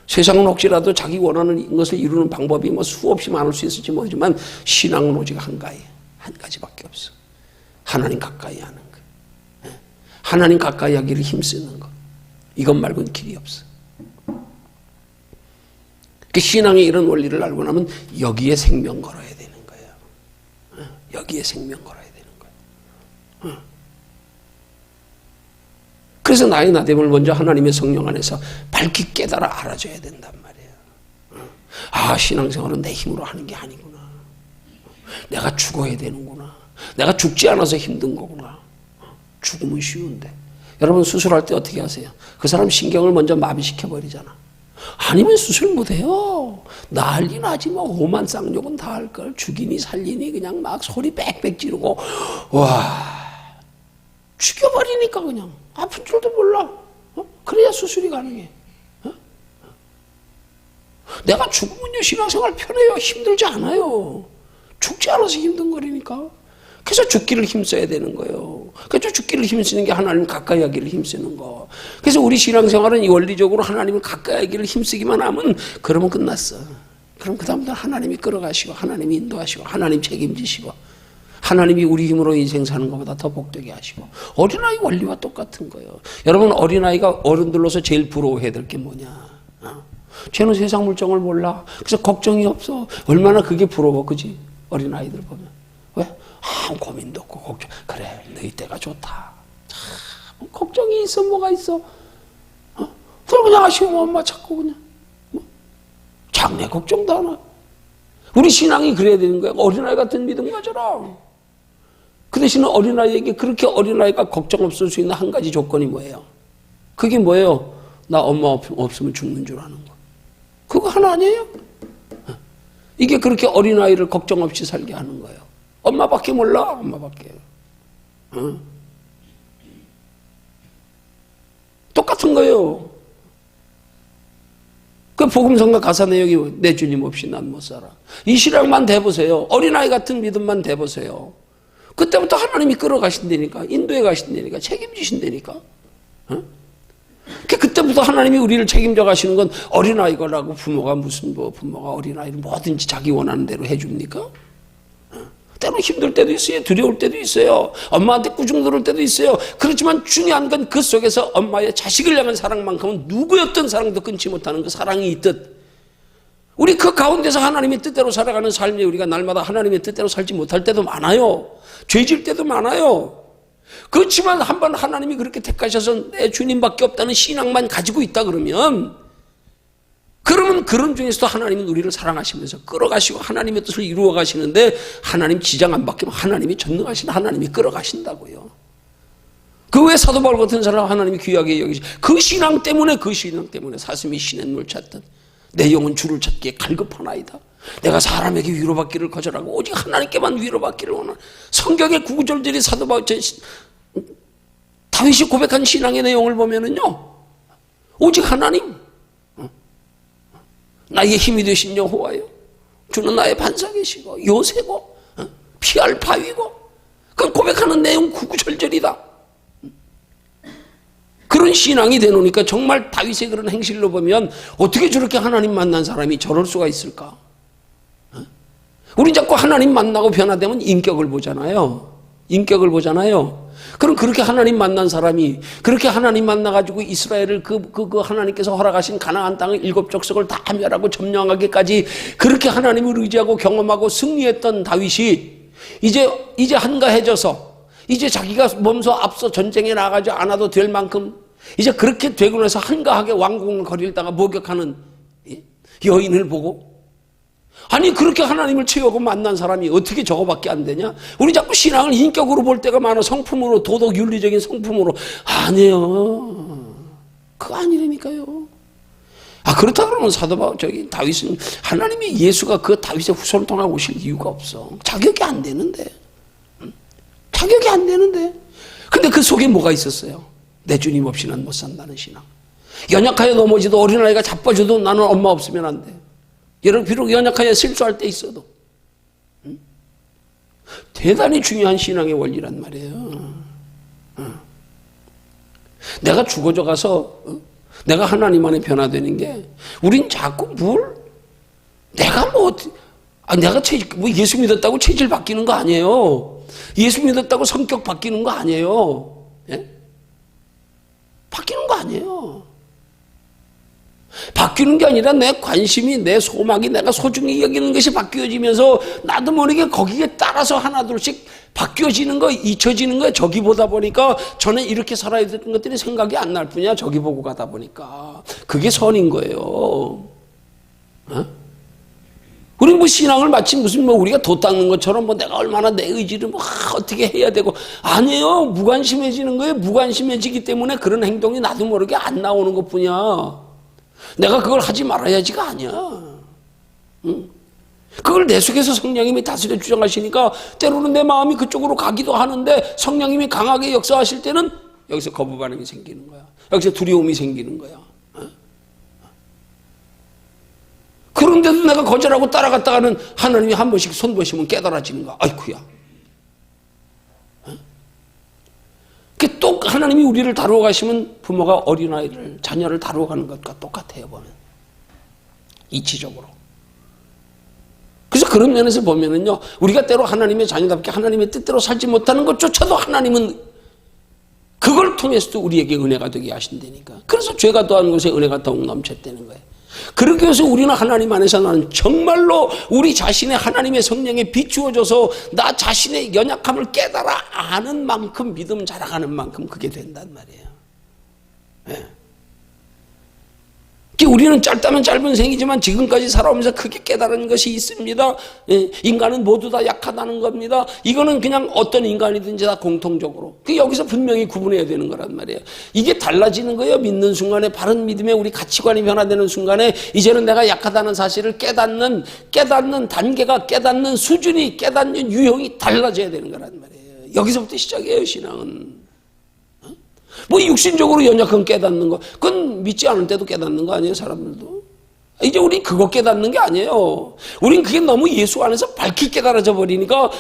S1: 세상은 혹시라도 자기 원하는 것을 이루는 방법이 뭐 수없이 많을 수 있을지 모르지만 신앙은 오직 한 가지밖에 없어. 하나님 가까이 하는 거. 하나님 가까이 하기를 힘쓰는 것. 이것 말고는 길이 없어. 그 신앙의 이런 원리를 알고 나면 여기에 생명 걸어야 되는 거예요. 여기에 생명 걸어야 되는 거예요. 그래서 나의 나됨을 먼저 하나님의 성령 안에서 밝히 깨달아 알아줘야 된단 말이에요. 아, 신앙생활은 내 힘으로 하는 게 아니구나. 내가 죽어야 되는구나. 내가 죽지 않아서 힘든 거구나. 죽으면 쉬운데. 여러분 수술할 때 어떻게 하세요? 그 사람 신경을 먼저 마비시켜버리잖아. 아니면 수술 못해요. 난리 나지 뭐. 오만 쌍욕은 다 할걸. 죽이니 살리니 그냥 막 소리 빽빽 지르고 와, 죽여버리니까 그냥 아픈 줄도 몰라. 그래야 수술이 가능해. 내가 죽으면요 신앙생활 편해요. 힘들지 않아요. 죽지 않아서 힘든 거리니까. 그래서 죽기를 힘써야 되는 거예요. 그래서 죽기를 힘쓰는 게 하나님 가까이 하기를 힘쓰는 거. 그래서 우리 신앙생활은 원리적으로 하나님을 가까이 하기를 힘쓰기만 하면 그러면 끝났어. 그럼 그 다음부터 하나님이 끌어가시고 하나님이 인도하시고 하나님 책임지시고 하나님이 우리 힘으로 인생 사는 것보다 더 복되게 하시고. 어린아이 원리와 똑같은 거예요. 여러분 어린아이가 어른들로서 제일 부러워해야 될 게 뭐냐. 쟤는 세상 물정을 몰라. 그래서 걱정이 없어. 얼마나 그게 부러워. 그지? 어린아이들 보면. 왜? 아무 고민도 없고 걱정. 그래 너희 때가 좋다. 참 걱정이 있어. 뭐가 있어. 그럼 그냥 아쉬운 엄마 찾고 그냥 장래 걱정도 안 하고. 우리 신앙이 그래야 되는 거야. 어린아이 같은 믿음 가져라. 그 대신에 어린아이에게 그렇게 어린아이가 걱정 없을 수 있는 한 가지 조건이 뭐예요? 그게 뭐예요? 나 엄마 없으면 죽는 줄 아는 거. 그거 하나 아니에요? 이게 그렇게 어린아이를 걱정 없이 살게 하는 거예요. 엄마밖에 몰라. 엄마밖에. 똑같은 거예요. 그 복음성가 가사 내용이 내 주님 없이 난 못 살아. 이 신앙만 대보세요. 어린아이 같은 믿음만 대보세요. 그때부터 하나님이 끌어가신다니까. 인도해 가신다니까. 책임지신다니까. 그때부터 하나님이 우리를 책임져 가시는 건 어린아이거라고 부모가 무슨 부모가 어린아이를 뭐든지 자기 원하는 대로 해줍니까? 때로 힘들 때도 있어요. 두려울 때도 있어요. 엄마한테 꾸중 들을 때도 있어요. 그렇지만 중요한 건 그 속에서 엄마의 자식을 향한 사랑만큼은 누구였던 사랑도 끊지 못하는 그 사랑이 있듯 우리 그 가운데서 하나님의 뜻대로 살아가는 삶에 우리가 날마다 하나님의 뜻대로 살지 못할 때도 많아요. 죄질 때도 많아요. 그렇지만 한번 하나님이 그렇게 택하셔서 내 주님밖에 없다는 신앙만 가지고 있다 그러면 그런 중에서도 하나님은 우리를 사랑하시면서 끌어가시고 하나님의 뜻을 이루어 가시는데 하나님 지장 안 바뀌면 하나님이 전능하신 하나님이 끌어가신다고요. 그 외에 사도 바울 같은 사람 하나님이 귀하게 여기시 그 신앙 때문에 사슴이 시냇물 찾듯 내 영은 주를 찾기에 갈급하나이다. 내가 사람에게 위로받기를 거절하고 오직 하나님께만 위로받기를 원하는 성경의 구절들이 사도 바울 다윗이 고백한 신앙의 내용을 보면은요 오직 하나님 나의 힘이 되신 여호와여 주는 나의 반석이시고 요새고 피할 바위고 그 고백하는 내용 구구절절이다. 그런 신앙이 되놓으니까 정말 다윗의 그런 행실로 보면 어떻게 저렇게 하나님 만난 사람이 저럴 수가 있을까? 우리 자꾸 하나님 만나고 변화되면 인격을 보잖아요. 그럼 그렇게 하나님 만난 사람이 그렇게 하나님 만나가지고 이스라엘을 그 하나님께서 허락하신 가나안 땅의 7 족속을 다 멸하고 점령하기까지 그렇게 하나님을 의지하고 경험하고 승리했던 다윗이 이제 한가해져서 이제 자기가 몸소 앞서 전쟁에 나가지 않아도 될 만큼 이제 그렇게 되고 나서 한가하게 왕궁을 거닐다가 목욕하는 여인을 보고 아니 그렇게 하나님을 채우고 만난 사람이 어떻게 저거밖에 안 되냐? 우리 자꾸 신앙을 인격으로 볼 때가 많아. 성품으로 도덕 윤리적인 성품으로 아니에요. 그거 아니라니까요. 그렇다 그러면 사도 바울 다윗은 하나님이 예수가 그 다윗의 후손을 통해 오실 이유가 없어. 자격이 안 되는데. 자격이 안 되는데. 근데 그 속에 뭐가 있었어요? 내 주님 없이는 못 산다는 신앙. 연약하여 넘어지도 어린아이가 자빠져도 나는 엄마 없으면 안 돼. 여러분 비록 연약하여 실수할 때 있어도 대단히 중요한 신앙의 원리란 말이에요. 내가 죽어져 가서 내가 하나님 안에 변화되는 게 우린 자꾸 내가 내가 예수 믿었다고 체질 바뀌는 거 아니에요. 예수 믿었다고 성격 바뀌는 거 아니에요. 예? 바뀌는 거 아니에요. 바뀌는 게 아니라 내 관심이, 내 소망이, 내가 소중히 여기는 것이 바뀌어지면서 나도 모르게 거기에 따라서 하나둘씩 바뀌어지는 거, 잊혀지는 거야. 저기 보다 보니까 전에 이렇게 살아야 되는 것들이 생각이 안 날 뿐이야. 저기 보고 가다 보니까. 그게 선인 거예요. 어? 우리 신앙을 마치 무슨 우리가 도 닦는 것처럼 내가 얼마나 내 의지를 어떻게 해야 되고 아니에요. 무관심해지는 거예요. 무관심해지기 때문에 그런 행동이 나도 모르게 안 나오는 것 뿐이야. 내가 그걸 하지 말아야지가 아니야. 응? 그걸 내 속에서 성령님이 다스려 주장하시니까 때로는 내 마음이 그쪽으로 가기도 하는데 성령님이 강하게 역사하실 때는 여기서 거부 반응이 생기는 거야. 여기서 두려움이 생기는 거야. 그런데도 내가 거절하고 따라갔다가는 하나님이 한 번씩 손 보시면 깨달아지는 거야. 아이쿠야. 또 하나님이 우리를 다루어 가시면 부모가 어린아이를, 자녀를 다루어 가는 것과 똑같아요, 보면. 이치적으로. 그래서 그런 면에서 보면은요, 우리가 때로 하나님의 자녀답게 하나님의 뜻대로 살지 못하는 것조차도 하나님은 그걸 통해서도 우리에게 은혜가 되게 하신다니까. 그래서 죄가 더한 것에 은혜가 더욱 넘쳤다는 거예요. 그렇게 해서 우리는 하나님 안에서 나는 정말로 우리 자신의 하나님의 성령에 비추어져서 나 자신의 연약함을 깨달아 아는 만큼 믿음 자라가는 만큼 그게 된단 말이에요. 네. 우리는 짧다면 짧은 생이지만 지금까지 살아오면서 크게 깨달은 것이 있습니다. 인간은 모두 다 약하다는 겁니다. 이거는 그냥 어떤 인간이든지 다 공통적으로. 여기서 분명히 구분해야 되는 거란 말이에요. 이게 달라지는 거예요. 믿는 순간에 바른 믿음에 우리 가치관이 변화되는 순간에 이제는 내가 약하다는 사실을 깨닫는 단계가, 깨닫는 수준이, 깨닫는 유형이 달라져야 되는 거란 말이에요. 여기서부터 시작이에요, 신앙은. 육신적으로 연약한 깨닫는 거, 그건 믿지 않을 때도 깨닫는 거 아니에요, 사람들도? 이제 우린 그거 깨닫는 게 아니에요. 우린 그게 너무 예수 안에서 밝히 깨달아져 버리니까,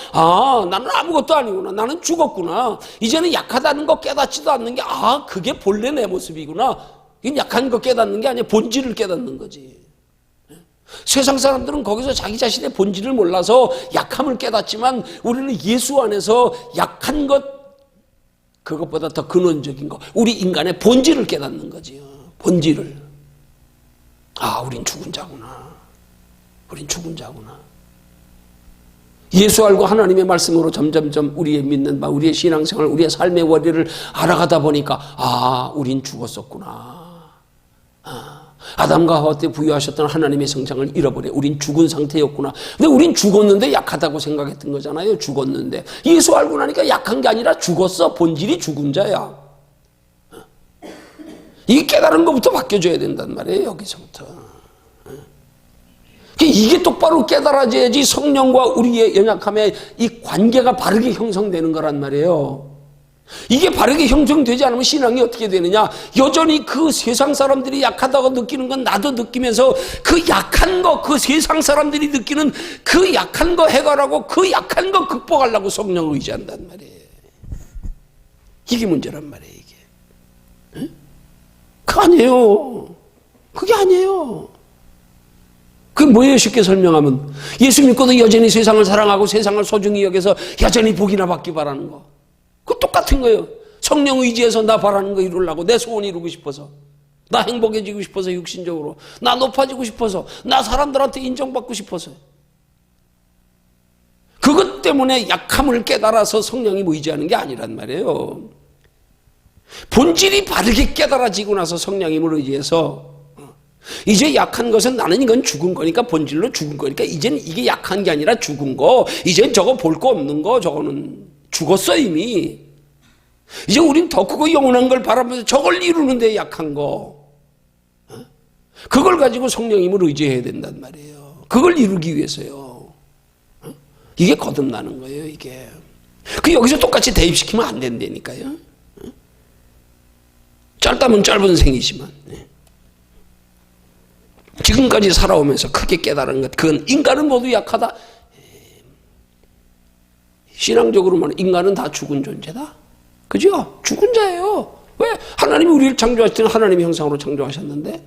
S1: 나는 아무것도 아니구나. 나는 죽었구나. 이제는 약하다는 거 깨닫지도 않는 게, 그게 본래 내 모습이구나. 이건 약한 거 깨닫는 게 아니라 본질을 깨닫는 거지. 세상 사람들은 거기서 자기 자신의 본질을 몰라서 약함을 깨닫지만 우리는 예수 안에서 약한 것, 그것보다 더 근원적인 거, 우리 인간의 본질을 깨닫는 거지요. 본질을. 우린 죽은 자구나. 우린 죽은 자구나. 예수 알고 하나님의 말씀으로 점점점 우리의 믿는 바, 우리의 신앙생활, 우리의 삶의 원리를 알아가다 보니까 우린 죽었었구나. 아담과 하와 때 부여하셨던 하나님의 성장을 잃어버려. 우린 죽은 상태였구나. 근데 우린 죽었는데 약하다고 생각했던 거잖아요. 죽었는데. 예수 알고 나니까 약한 게 아니라 죽었어. 본질이 죽은 자야. 이게 깨달은 것부터 바뀌어줘야 된단 말이에요. 여기서부터. 이게 똑바로 깨달아져야지 성령과 우리의 연약함의 이 관계가 바르게 형성되는 거란 말이에요. 이게 바르게 형성되지 않으면 신앙이 어떻게 되느냐? 여전히 그 세상 사람들이 약하다고 느끼는 건 나도 느끼면서 그 약한 거, 그 세상 사람들이 느끼는 그 약한 거 해결하고 그 약한 거 극복하려고 성령을 의지한단 말이에요. 이게 문제란 말이에요, 이게. 응? 그거 아니에요. 그게 아니에요. 그게 뭐예요? 쉽게 설명하면 예수 믿고도 여전히 세상을 사랑하고 세상을 소중히 여겨서 여전히 복이나 받기 바라는 거. 그거 똑같은 거예요. 성령 의지해서 나 바라는 거 이루려고, 내 소원 이루고 싶어서, 나 행복해지고 싶어서, 육신적으로 나 높아지고 싶어서, 나 사람들한테 인정받고 싶어서, 그것 때문에 약함을 깨달아서 성령이 의지하는 게 아니란 말이에요. 본질이 바르게 깨달아지고 나서 성령님을 의지해서 이제 약한 것은 나는 이건 죽은 거니까, 본질로 죽은 거니까 이제는 이게 약한 게 아니라 죽은 거, 이젠 저거 볼 거 없는 거, 저거는 죽었어 이미. 이제 우린 더 크고 영원한 걸 바라보면서 저걸 이루는데 약한 거. 그걸 가지고 성령님을 의지해야 된단 말이에요. 그걸 이루기 위해서요. 이게 거듭나는 거예요, 이게. 그 여기서 똑같이 대입시키면 안 된다니까요. 짧다면 짧은 생이지만 지금까지 살아오면서 크게 깨달은 것, 그건 인간은 모두 약하다. 신앙적으로 말하면 인간은 다 죽은 존재다. 그죠? 죽은 자예요. 왜? 하나님이 우리를 창조하실 때는 하나님의 형상으로 창조하셨는데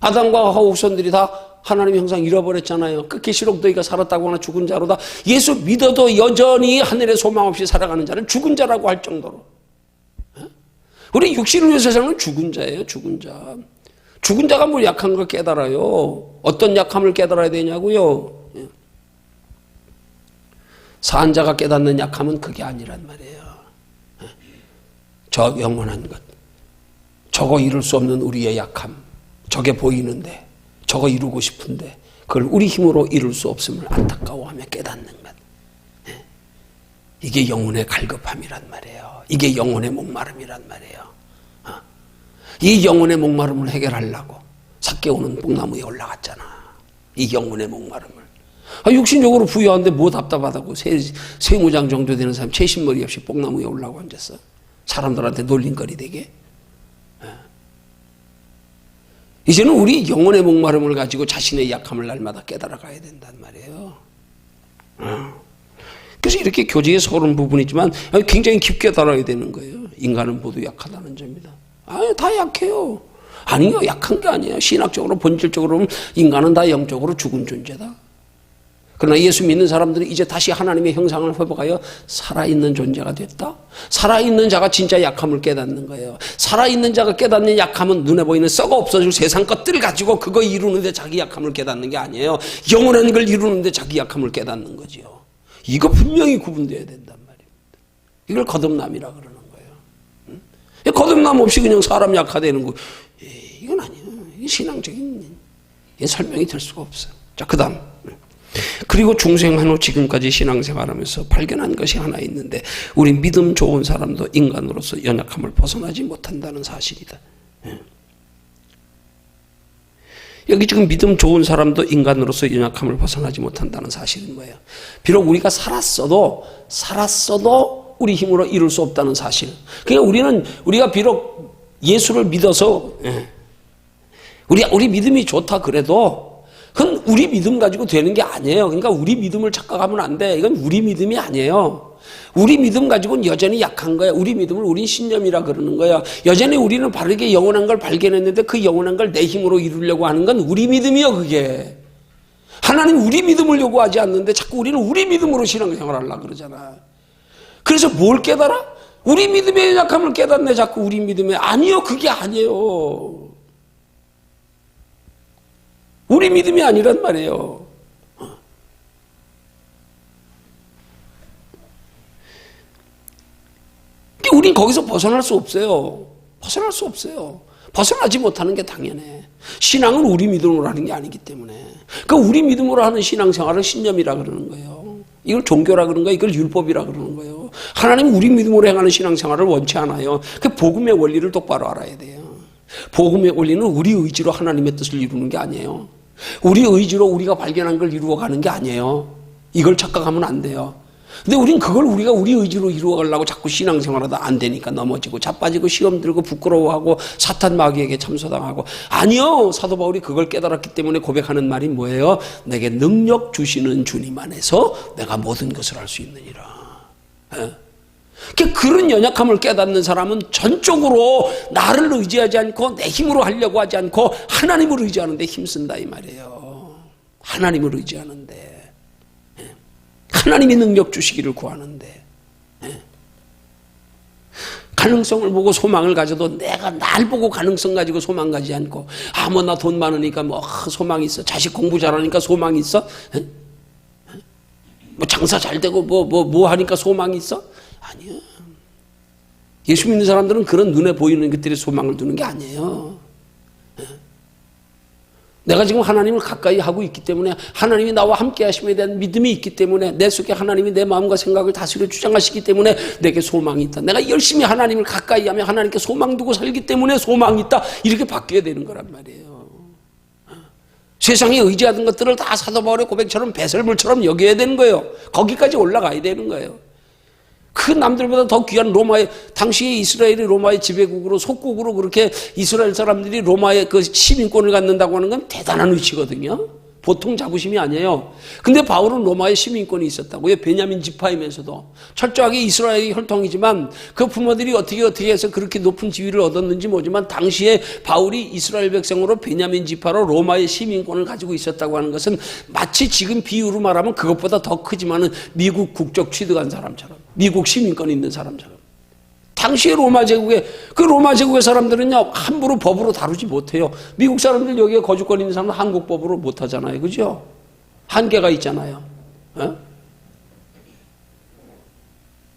S1: 아담과 하와 후손들이 다 하나님의 형상 잃어버렸잖아요. 끝기 싫록 너희가 살았다고 하나 죽은 자로다. 예수 믿어도 여전히 하늘에 소망 없이 살아가는 자는 죽은 자라고 할 정도로. 우리 육신을 위해서 사는 죽은 자예요. 죽은 자. 죽은 자가 뭘 약한 걸 깨달아요. 어떤 약함을 깨달아야 되냐고요. 산 자가 깨닫는 약함은 그게 아니란 말이에요. 저 영원한 것, 저거 이룰 수 없는 우리의 약함, 저게 보이는데 저거 이루고 싶은데 그걸 우리 힘으로 이룰 수 없음을 안타까워하며 깨닫는 것. 이게 영혼의 갈급함이란 말이에요. 이게 영혼의 목마름이란 말이에요. 이 영혼의 목마름을 해결하려고 삭개오는 뽕나무에 올라갔잖아. 이 영혼의 목마름을. 육신적으로 부유한데 뭐 답답하다고 세무장 정도 되는 사람 채신머리 없이 뽕나무에 올라가고 앉았어. 사람들한테 놀림거리 되게. 이제는 우리 영혼의 목마름을 가지고 자신의 약함을 날마다 깨달아가야 된단 말이에요. 그래서 이렇게 교제에 서른 부분이지만 굉장히 깊게 달아야 되는 거예요. 인간은 모두 약하다는 점입니다. 다 약해요. 아니요, 약한 게 아니에요. 신학적으로 본질적으로 보면 인간은 다 영적으로 죽은 존재다. 그러나 예수 믿는 사람들은 이제 다시 하나님의 형상을 회복하여 살아있는 존재가 됐다. 살아있는 자가 진짜 약함을 깨닫는 거예요. 살아있는 자가 깨닫는 약함은 눈에 보이는 썩어 없어질 세상 것들을 가지고 그거 이루는데 자기 약함을 깨닫는 게 아니에요. 영원한 걸 이루는데 자기 약함을 깨닫는 거지요. 이거 분명히 구분되어야 된단 말입니다. 이걸 거듭남이라 그러는 거예요. 거듭남 없이 그냥 사람 약화되는 거, 이건 아니에요. 이게 신앙적인 설명이 될 수가 없어요. 자, 그 다음. 그리고 중생한 후 지금까지 신앙생활하면서 발견한 것이 하나 있는데 우리 믿음 좋은 사람도 인간으로서 연약함을 벗어나지 못한다는 사실이다. 여기 지금 믿음 좋은 사람도 인간으로서 연약함을 벗어나지 못한다는 사실은 뭐예요? 비록 우리가 살았어도 우리 힘으로 이룰 수 없다는 사실. 그러니까 우리가 비록 예수를 믿어서 우리 믿음이 좋다 그래도 그건 우리 믿음 가지고 되는 게 아니에요. 그러니까 우리 믿음을 착각하면 안 돼. 이건 우리 믿음이 아니에요. 우리 믿음 가지고는 여전히 약한 거야. 우리 믿음을 우린 신념이라 그러는 거야. 여전히 우리는 바르게 영원한 걸 발견했는데 그 영원한 걸 내 힘으로 이루려고 하는 건 우리 믿음이요, 그게. 하나님 우리 믿음을 요구하지 않는데 자꾸 우리는 우리 믿음으로 신앙생활을 하려고 그러잖아. 그래서 뭘 깨달아? 우리 믿음의 약함을 깨닫네, 자꾸 우리 믿음에. 아니요, 그게 아니에요. 우리 믿음이 아니란 말이에요. 우린 거기서 벗어날 수 없어요. 벗어날 수 없어요. 벗어나지 못하는 게 당연해. 신앙은 우리 믿음으로 하는 게 아니기 때문에. 그 우리 믿음으로 하는 신앙생활을 신념이라 그러는 거예요. 이걸 종교라 그러는 거예요. 이걸 율법이라 그러는 거예요. 하나님 우리 믿음으로 행하는 신앙생활을 원치 않아요. 그 복음의 원리를 똑바로 알아야 돼요. 복음의 원리는 우리 의지로 하나님의 뜻을 이루는 게 아니에요. 우리 의지로 우리가 발견한 걸 이루어가는 게 아니에요. 이걸 착각하면 안 돼요. 근데 우린 그걸 우리가 우리 의지로 이루어가려고 자꾸 신앙생활하다 안 되니까 넘어지고 자빠지고 시험 들고 부끄러워하고 사탄 마귀에게 참소당하고. 아니요, 사도 바울이 그걸 깨달았기 때문에 고백하는 말이 뭐예요? 내게 능력 주시는 주님 안에서 내가 모든 것을 할 수 있느니라. 그런 연약함을 깨닫는 사람은 전적으로 나를 의지하지 않고 내 힘으로 하려고 하지 않고 하나님을 의지하는 데 힘쓴다 이 말이에요. 하나님을 의지하는데, 하나님이 능력 주시기를 구하는데, 가능성을 보고 소망을 가져도 내가 날 보고 가능성 가지고 소망 가지 않고 뭐 나 돈 많으니까 뭐 소망이 있어, 자식 공부 잘하니까 소망이 있어, 뭐 장사 잘 되고 뭐 하니까 소망이 있어? 아니요. 예수 믿는 사람들은 그런 눈에 보이는 것들에 소망을 두는 게 아니에요. 내가 지금 하나님을 가까이 하고 있기 때문에 하나님이 나와 함께 하심에 대한 믿음이 있기 때문에 내 속에 하나님이 내 마음과 생각을 다스려 주장하시기 때문에 내게 소망이 있다. 내가 열심히 하나님을 가까이 하며 하나님께 소망 두고 살기 때문에 소망이 있다. 이렇게 바뀌어야 되는 거란 말이에요. 세상에 의지하던 것들을 다 사도 바울의 고백처럼 배설물처럼 여겨야 되는 거예요. 거기까지 올라가야 되는 거예요. 그 남들보다 더 귀한 로마의, 당시에 이스라엘이 로마의 지배국으로, 속국으로 그렇게 이스라엘 사람들이 로마의 그 시민권을 갖는다고 하는 건 대단한 위치거든요. 보통 자부심이 아니에요. 근데 바울은 로마의 시민권이 있었다고요. 베냐민 지파이면서도. 철저하게 이스라엘의 혈통이지만 그 부모들이 어떻게 해서 그렇게 높은 지위를 얻었는지 모르지만 당시에 바울이 이스라엘 백성으로 베냐민 지파로 로마의 시민권을 가지고 있었다고 하는 것은 마치 지금 비유로 말하면 그것보다 더 크지만은 미국 국적 취득한 사람처럼, 미국 시민권 있는 사람처럼. 당시에 로마 제국의 사람들은요, 함부로 법으로 다루지 못해요. 미국 사람들 여기에 거주권 있는 사람은 한국 법으로 못 하잖아요. 그죠? 한계가 있잖아요.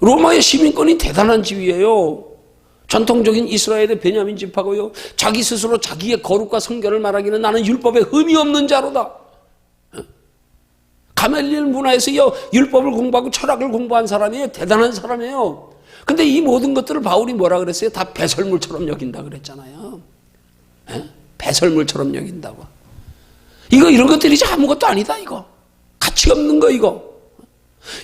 S1: 로마의 시민권이 대단한 지위예요. 전통적인 이스라엘의 베냐민 지파고요. 자기 스스로 자기의 거룩과 성결을 말하기는 나는 율법에 흠이 없는 자로다. 가멜리엘 문화에서요, 율법을 공부하고 철학을 공부한 사람이에요. 대단한 사람이에요. 근데 이 모든 것들을 바울이 뭐라 그랬어요? 다 배설물처럼 여긴다 그랬잖아요. 배설물처럼 여긴다고. 이런 것들이 아무것도 아니다, 이거. 가치 없는 거, 이거.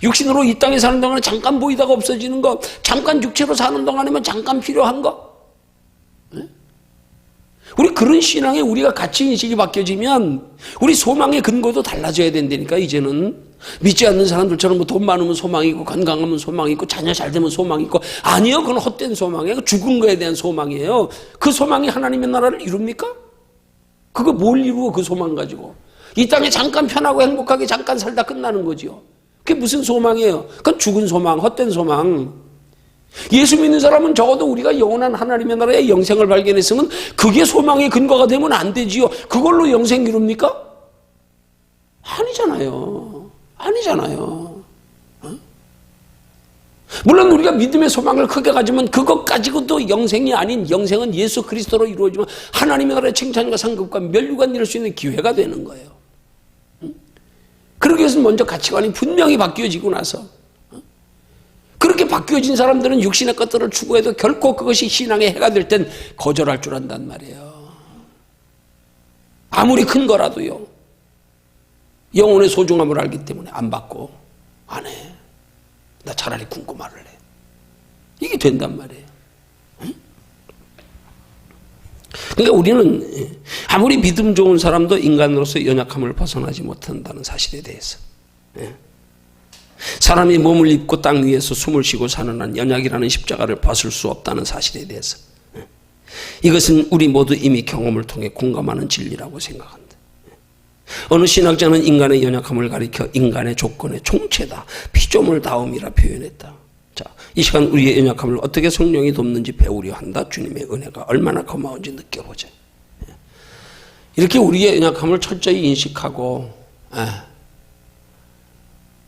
S1: 육신으로 이 땅에 사는 동안에 잠깐 보이다가 없어지는 거, 잠깐 육체로 사는 동안에만 잠깐 필요한 거. 우리 그런 신앙에 우리가 가치 인식이 바뀌어지면 우리 소망의 근거도 달라져야 된다니까. 이제는 믿지 않는 사람들처럼 뭐 돈 많으면 소망이 있고 건강하면 소망이 있고 자녀 잘 되면 소망이 있고, 아니요, 그건 헛된 소망이에요. 죽은 거에 대한 소망이에요. 그 소망이 하나님의 나라를 이룹니까? 그거 뭘 이루어, 그 소망 가지고. 이 땅에 잠깐 편하고 행복하게 잠깐 살다 끝나는 거지요. 그게 무슨 소망이에요? 그건 죽은 소망, 헛된 소망. 예수 믿는 사람은 적어도 우리가 영원한 하나님의 나라의 영생을 발견했으면 그게 소망의 근거가 되면 안 되지요. 그걸로 영생 이룹니까? 아니잖아요. 아니잖아요. 물론 우리가 믿음의 소망을 크게 가지면 그것 가지고도 영생이 아닌, 영생은 예수 그리스도로 이루어지면 하나님의 나라의 칭찬과 상급과 면류관 이룰 수 있는 기회가 되는 거예요. 그러기 위해서는 먼저 가치관이 분명히 바뀌어지고 나서, 그렇게 바뀌어진 사람들은 육신의 것들을 추구해도 결코 그것이 신앙의 해가 될 땐 거절할 줄 안단 말이에요. 아무리 큰 거라도요. 영혼의 소중함을 알기 때문에 안 받고, 안 해. 나 차라리 굶고 말을 해. 이게 된단 말이에요. 그러니까 우리는 아무리 믿음 좋은 사람도 인간으로서 연약함을 벗어나지 못한다는 사실에 대해서, 사람이 몸을 입고 땅 위에서 숨을 쉬고 사는 한 연약이라는 십자가를 벗을 수 없다는 사실에 대해서, 이것은 우리 모두 이미 경험을 통해 공감하는 진리라고 생각한다. 어느 신학자는 인간의 연약함을 가리켜 인간의 조건의 총체다, 피조물 다움이라 표현했다. 자, 이 시간 우리의 연약함을 어떻게 성령이 돕는지 배우려 한다. 주님의 은혜가 얼마나 고마운지 느껴보자. 이렇게 우리의 연약함을 철저히 인식하고,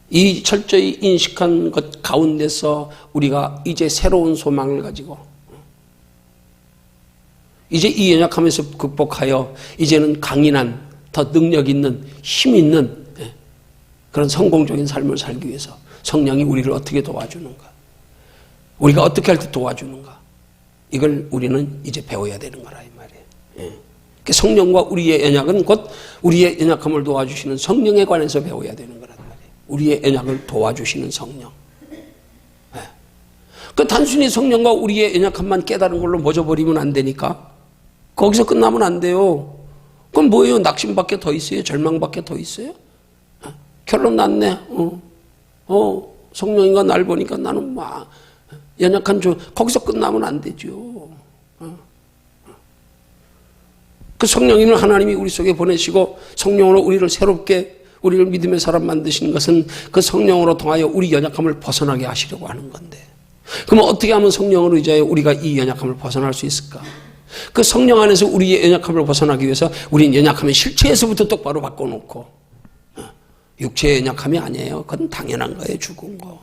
S1: 이 철저히 인식한 것 가운데서 우리가 이제 새로운 소망을 가지고, 이제 이 연약함에서 극복하여 이제는 강인한, 더 능력 있는, 힘 있는 그런 성공적인 삶을 살기 위해서 성령이 우리를 어떻게 도와주는가, 우리가 어떻게 할 때 도와주는가, 이걸 우리는 이제 배워야 되는 거라 이 말이에요. 성령과 우리의 연약은 곧 우리의 연약함을 도와주시는 성령에 관해서 배워야 되는 거란 말이에요. 우리의 연약을 도와주시는 성령. 그 단순히 성령과 우리의 연약함만 깨달은 걸로 멎어버리면 안 되니까 거기서 끝나면 안 돼요. 그럼 뭐예요? 낙심밖에 더 있어요? 절망밖에 더 있어요? 결론 났네. 성령이가 날 보니까 나는 막 연약한 거기서 끝나면 안 되죠. 그 성령님을 하나님이 우리 속에 보내시고 성령으로 우리를 새롭게, 우리를 믿음의 사람 만드시는 것은 그 성령으로 통하여 우리 연약함을 벗어나게 하시려고 하는 건데, 그러면 어떻게 하면 성령으로 의지하여 우리가 이 연약함을 벗어날 수 있을까? 그 성령 안에서 우리의 연약함을 벗어나기 위해서 우리는 연약함의 실체에서부터 똑바로 바꿔놓고, 육체의 연약함이 아니에요. 그건 당연한 거예요. 죽은 거.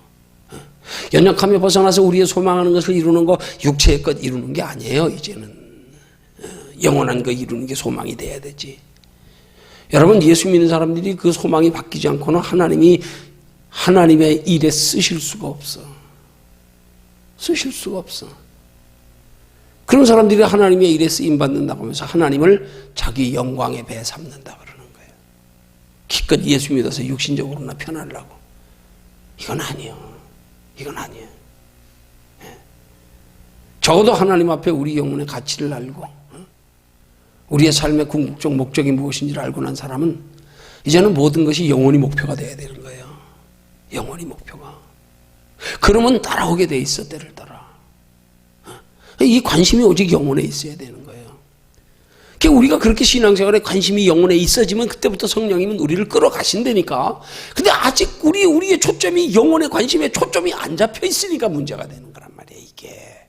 S1: 연약함에 벗어나서 우리의 소망하는 것을 이루는 거, 육체의 것 이루는 게 아니에요. 이제는 영원한 거 이루는 게 소망이 돼야 되지. 여러분, 예수 믿는 사람들이 그 소망이 바뀌지 않고는 하나님의 일에 쓰실 수가 없어. 쓰실 수가 없어. 그런 사람들이 하나님의 일에 쓰임받는다고 하면서 하나님을 자기 영광의 배 삼는다 그러는 거예요. 기껏 예수 믿어서 육신적으로나 편하려고. 이건 아니에요. 이건 아니에요. 적어도 하나님 앞에 우리 영혼의 가치를 알고 우리의 삶의 궁극적 목적이 무엇인지를 알고 난 사람은 이제는 모든 것이 영원히 목표가 돼야 되는 거예요. 영원히 목표가. 그러면 따라오게 돼 있어, 때를 따라. 이 관심이 오직 영혼에 있어야 되는 거예요. 그러니까 우리가 그렇게 신앙생활에 관심이 영혼에 있어지면 그때부터 성령님은 우리를 끌어가신다니까. 근데 아직 우리의 초점이 영혼의 관심에 초점이 안 잡혀 있으니까 문제가 되는 거란 말이에요, 이게.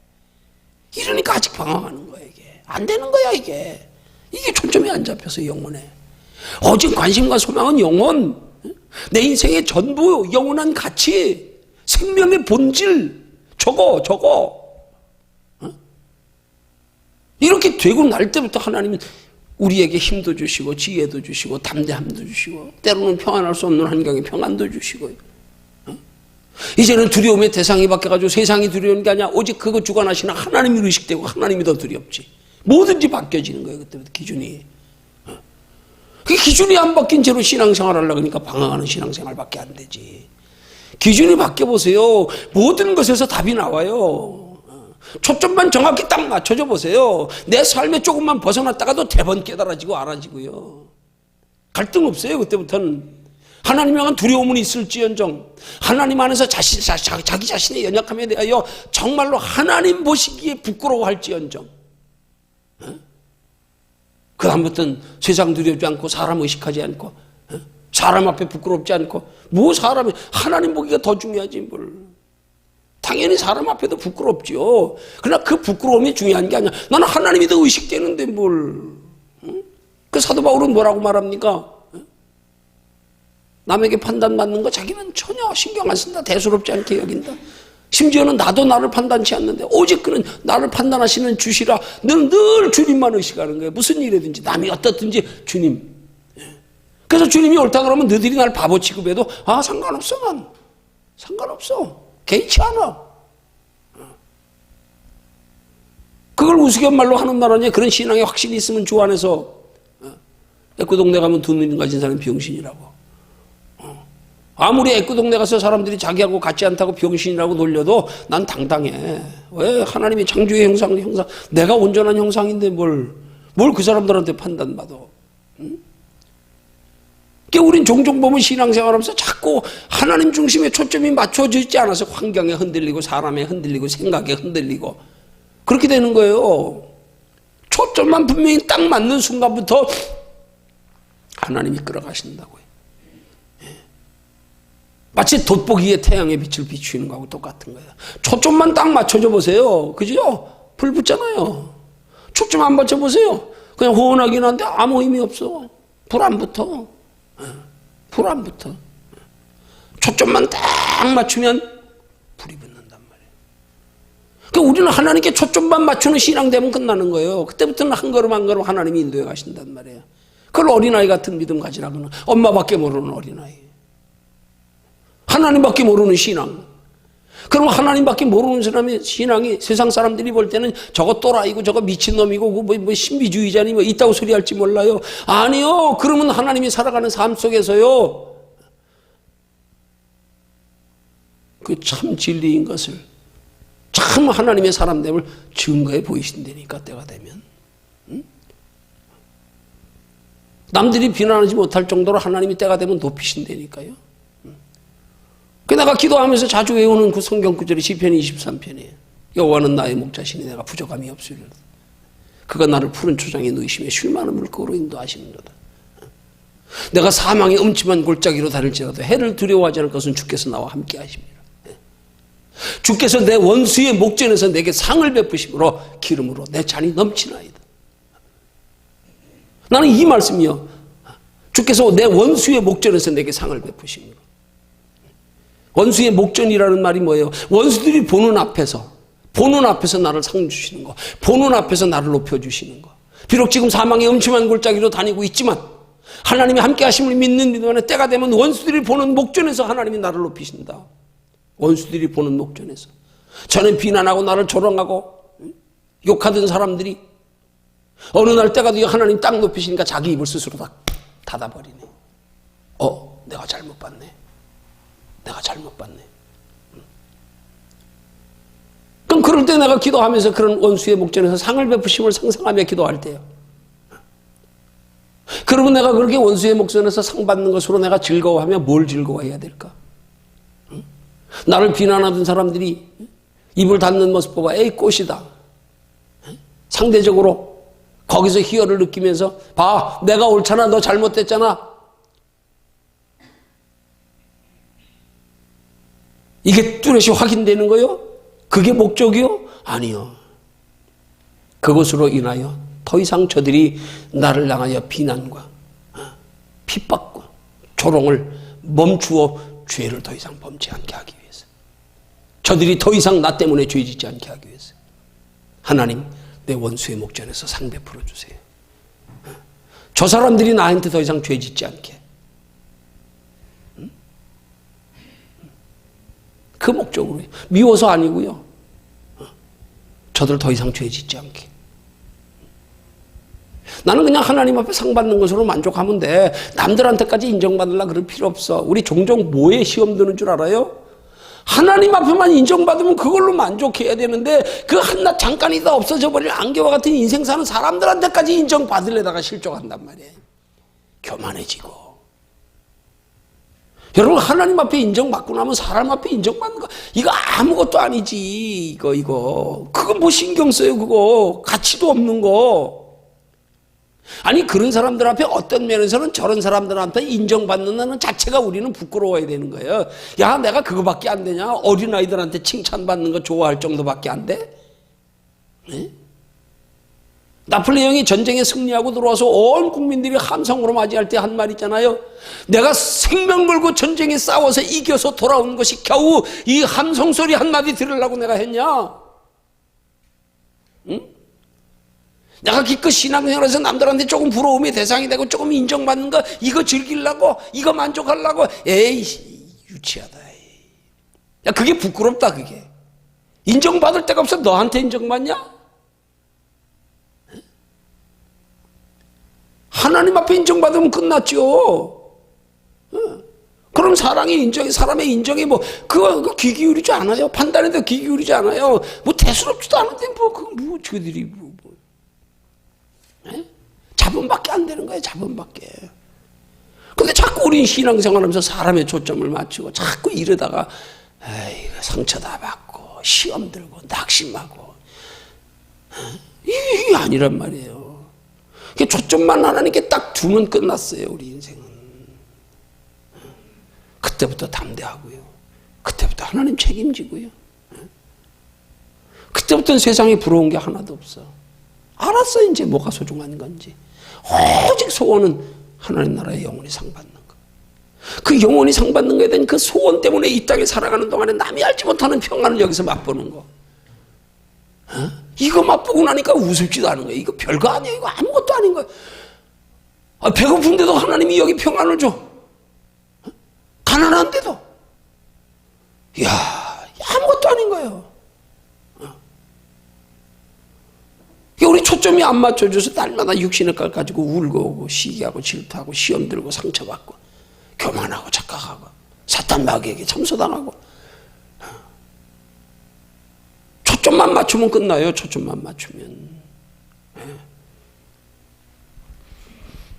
S1: 이러니까 아직 방황하는 거예요, 이게. 안 되는 거야, 이게. 이게 초점이 안 잡혀서 영혼에. 오직 관심과 소망은 영혼. 내 인생의 전부, 영원한 가치, 생명의 본질, 저거. 이렇게 되고 날 때부터 하나님은 우리에게 힘도 주시고 지혜도 주시고 담대함도 주시고 때로는 평안할 수 없는 환경에 평안도 주시고요. 이제는 두려움의 대상이 바뀌어가지고 세상이 두려운 게 아니야. 오직 그거 주관하시는 하나님이 의식되고 하나님이 더 두렵지. 뭐든지 바뀌어지는 거예요. 그때부터 기준이. 그 기준이 안 바뀐 채로 신앙생활 하려고 하니까 방황하는 신앙생활밖에 안 되지. 기준이 바뀌어보세요. 모든 것에서 답이 나와요. 초점만 정확히 딱 맞춰줘 보세요. 내 삶에 조금만 벗어났다가도 대번 깨달아지고 알아지고요. 갈등 없어요. 그때부터는. 하나님 향한 두려움은 있을지언정 하나님 안에서 자기 자신의 연약함에 대하여 정말로 하나님 보시기에 부끄러워할지언정 그 다음부터는 세상 두렵지 않고 사람 의식하지 않고 사람 앞에 부끄럽지 않고 뭐 사람이 하나님 보기가 더 중요하지 뭘. 당연히 사람 앞에도 부끄럽죠. 그러나 그 부끄러움이 중요한 게 아니야. 나는 하나님이 더 의식되는데 뭘. 그 사도 바울은 뭐라고 말합니까? 남에게 판단받는 거 자기는 전혀 신경 안 쓴다. 대수롭지 않게 여긴다. 심지어는 나도 나를 판단치 않는데 오직 그는 나를 판단하시는 주시라. 너는 늘 주님만 의식하는 거예요. 무슨 일이든지 남이 어떻든지 주님. 그래서 주님이 옳다 그러면 너희들이 날 바보 취급해도 상관없어. 난 상관없어. 개의치 않아. 그걸 우스갯말로 하는 말 아니야. 그런 신앙에 확신이 있으면 주 안에서 애꾸동네 가면 두 눈 가진 사람이 병신이라고. 아무리 애꾸동네 가서 사람들이 자기하고 같지 않다고 병신이라고 놀려도 난 당당해. 왜? 하나님이 창조의 형상 내가 온전한 형상인데 뭘 그 사람들한테 판단받아. 그러니까 우린 종종 보면 신앙생활하면서 자꾸 하나님 중심에 초점이 맞춰져 있지 않아서 환경에 흔들리고 사람에 흔들리고 생각에 흔들리고 그렇게 되는 거예요. 초점만 분명히 딱 맞는 순간부터 하나님이 끌어가신다고요. 마치 돋보기에 태양의 빛을 비추는 거하고 똑같은 거예요. 초점만 딱 맞춰줘 보세요. 그죠? 불 붙잖아요. 초점 안 맞춰보세요. 그냥 호원하긴 한데 아무 의미 없어. 불 안 붙어. 불 안 붙어. 초점만 딱 맞추면 불이 붙는단 말이에요. 그러니까 우리는 하나님께 초점만 맞추는 신앙 되면 끝나는 거예요. 그때부터는 한 걸음 한 걸음 하나님이 인도해 가신단 말이에요. 그걸 어린아이 같은 믿음 가지라고는 엄마밖에 모르는 어린아이. 하나님밖에 모르는 신앙. 그럼 하나님밖에 모르는 사람의 신앙이 세상 사람들이 볼 때는 저거 또라이고 저거 미친놈이고 뭐 신비주의자니 뭐 있다고 소리할지 몰라요. 아니요. 그러면 하나님이 살아가는 삶 속에서요. 그 참 진리인 것을 참 하나님의 사람됨을 증거해 보이신다니까 때가 되면. 남들이 비난하지 못할 정도로 하나님이 때가 되면 높이신다니까요. 그 내가 기도하면서 자주 외우는 그 성경 구절이 시편 23편이에요. 여호와는 나의 목자시니 내가 부족함이 없으리로다. 그가 나를 푸른 초장에 누이시며 쉴 만한 물가로 인도하시는도다. 내가 사망의 음침한 골짜기로 다닐지라도 해를 두려워하지 않을 것은 주께서 나와 함께 하십니다. 주께서 내 원수의 목전에서 내게 상을 베푸심으로 기름으로 내 잔이 넘치나이다. 나는 이 말씀이요. 주께서 내 원수의 목전에서 내게 상을 베푸심으로. 원수의 목전이라는 말이 뭐예요? 원수들이 보는 앞에서 나를 상 주시는 거, 보는 앞에서 나를 높여주시는 거. 비록 지금 사망의 음침한 골짜기로 다니고 있지만 하나님이 함께 하심을 믿는 믿음 안에 때가 되면 원수들이 보는 목전에서 하나님이 나를 높이신다. 원수들이 보는 목전에서. 저는 비난하고 나를 조롱하고 욕하던 사람들이 어느 날 때가 되어 하나님 딱 높이시니까 자기 입을 스스로 다 닫아버리네. 내가 잘못 봤네. 내가 잘못 봤네. 그럼 그럴 때 내가 기도하면서 그런 원수의 목전에서 상을 베푸심을 상상하며 기도할 때요. 그러면 내가 그렇게 원수의 목전에서 상 받는 것으로 내가 즐거워하면 뭘 즐거워해야 될까? 나를 비난하던 사람들이 입을 닫는 모습 보고 에이 꽃이다. 상대적으로 거기서 희열을 느끼면서 봐 내가 옳잖아 너 잘못됐잖아. 이게 뚜렷이 확인되는 거요? 그게 목적이요? 아니요. 그것으로 인하여 더 이상 저들이 나를 향하여 비난과 핍박과 조롱을 멈추어 죄를 더 이상 범치 않게 하기 위해서, 저들이 더 이상 나 때문에 죄 짓지 않게 하기 위해서 하나님 내 원수의 목전에서 상 베풀어 주세요. 저 사람들이 나한테 더 이상 죄 짓지 않게. 그 목적으로 미워서 아니고요. 저들 더 이상 죄 짓지 않게. 나는 그냥 하나님 앞에 상 받는 것으로 만족하면 돼. 남들한테까지 인정받으려고 그럴 필요 없어. 우리 종종 뭐에 시험 드는 줄 알아요? 하나님 앞에만 인정받으면 그걸로 만족해야 되는데 그 한낱 잠깐이다 없어져 버릴 안개와 같은 인생 사는 사람들한테까지 인정받으려다가 실족한단 말이에요. 교만해지고. 여러분 하나님 앞에 인정받고 나면 사람 앞에 인정받는 거 이거 아무것도 아니지. 이거 그거 뭐 신경 써요. 그거 가치도 없는 거. 아니 그런 사람들 앞에 어떤 면에서는 저런 사람들한테 인정받는다는 자체가 우리는 부끄러워야 되는 거예요. 야 내가 그거밖에 안 되냐? 어린아이들한테 칭찬받는 거 좋아할 정도밖에 안 돼? 네? 나폴레옹이 전쟁에 승리하고 들어와서 온 국민들이 함성으로 맞이할 때 한 말 있잖아요. 내가 생명 걸고 전쟁에 싸워서 이겨서 돌아온 것이 겨우 이 함성 소리 한마디 들으려고 내가 했냐? 응? 내가 기껏 신앙생활에서 남들한테 조금 부러움의 대상이 되고 조금 인정받는 거 이거 즐기려고 이거 만족하려고 에이 유치하다. 야 그게 부끄럽다. 그게 인정받을 데가 없어. 너한테 인정받냐? 하나님 앞에 인정받으면 끝났죠. 그럼 사람의 인정이 뭐 그거 귀 기울이지 않아요. 판단에도 귀 기울이지 않아요. 뭐 대수롭지도 않은데 뭐 그거 뭐 저들이 뭐 자본밖에 안 되는 거예요. 자본밖에. 근데 자꾸 우린 신앙생활하면서 사람의 초점을 맞추고 자꾸 이러다가 에이 상처 다 받고 시험 들고 낙심하고 이게 아니란 말이에요. 초점만 하나님께 딱 두면 끝났어요. 우리 인생은. 그때부터 담대하고요. 그때부터 하나님 책임지고요. 그때부터는 세상에 부러운 게 하나도 없어. 알았어 이제 뭐가 소중한 건지. 오직 소원은 하나님 나라의 영원히 상 받는 거. 그 영원히 상 받는 거에 대한 그 소원 때문에 이 땅에 살아가는 동안에 남이 알지 못하는 평안을 여기서 맛보는 거. 이거 맛보고 나니까 우습지도 않은 거예요. 이거 별거 아니에요. 이거 아무것도 아닌 거예요. 배고픈데도 하나님이 여기 평안을 줘. 가난한데도. 이야 아무것도 아닌 거예요. 우리 초점이 안 맞춰줘서 날마다 육신의 깔 가지고 울고 오고 시기하고 질투하고 시험 들고 상처받고 교만하고 착각하고 사탄 마귀에게 참소당하고. 초점만 맞추면 끝나요. 초점만 맞추면.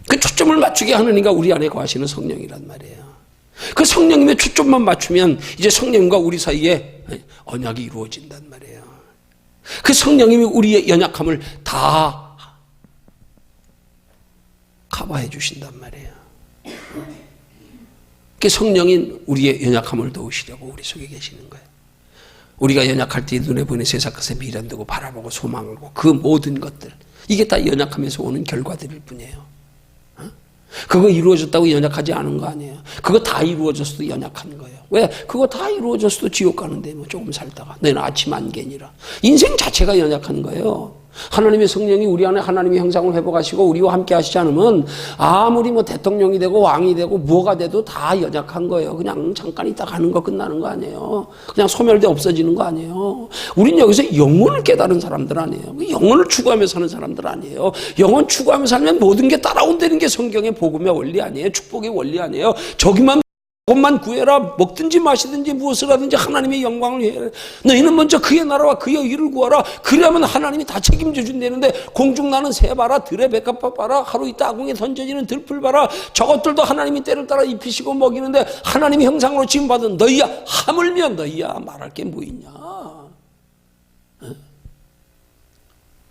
S1: 그 초점을 맞추게 하는 이가 우리 안에 거하시는 성령이란 말이에요. 그 성령님의 초점만 맞추면 이제 성령과 우리 사이에 언약이 이루어진단 말이에요. 그 성령님이 우리의 연약함을 다 커버해 주신단 말이에요. 그 성령인 우리의 연약함을 도우시려고 우리 속에 계시는 거예요. 우리가 연약할 때 눈에 보이는 세상 것에 미련되고 바라보고 소망하고 그 모든 것들 이게 다 연약함에서 오는 결과들일 뿐이에요. 그거 이루어졌다고 연약하지 않은 거 아니에요. 그거 다 이루어졌어도 연약한 거예요. 왜? 그거 다 이루어졌어도 지옥 가는데 뭐 조금 살다가 너는 아침 안개니라. 인생 자체가 연약한 거예요. 하나님의 성령이 우리 안에 하나님의 형상을 회복하시고 우리와 함께 하시지 않으면 아무리 뭐 대통령이 되고 왕이 되고 뭐가 돼도 다 연약한 거예요. 그냥 잠깐 있다 가는 거 끝나는 거 아니에요. 그냥 소멸돼 없어지는 거 아니에요. 우린 여기서 영혼을 깨달은 사람들 아니에요. 영혼을 추구하며 사는 사람들 아니에요. 영혼 추구하며 살면 모든 게 따라온다는 게 성경의 복음의 원리 아니에요. 축복의 원리 아니에요. 저기만 것만 구해라. 먹든지 마시든지 무엇을 하든지 하나님의 영광을 위해 너희는 먼저 그의 나라와 그의 의를 구하라. 그러면 하나님이 다 책임져 준다는데 공중 나는 새 봐라, 들의 백합화 봐라, 하루 있다 아궁에 던져지는 들풀 봐라. 저것들도 하나님이 때를 따라 입히시고 먹이는데 하나님의 형상으로 지음받은 너희야, 하물며 너희야 말할 게 뭐 있냐.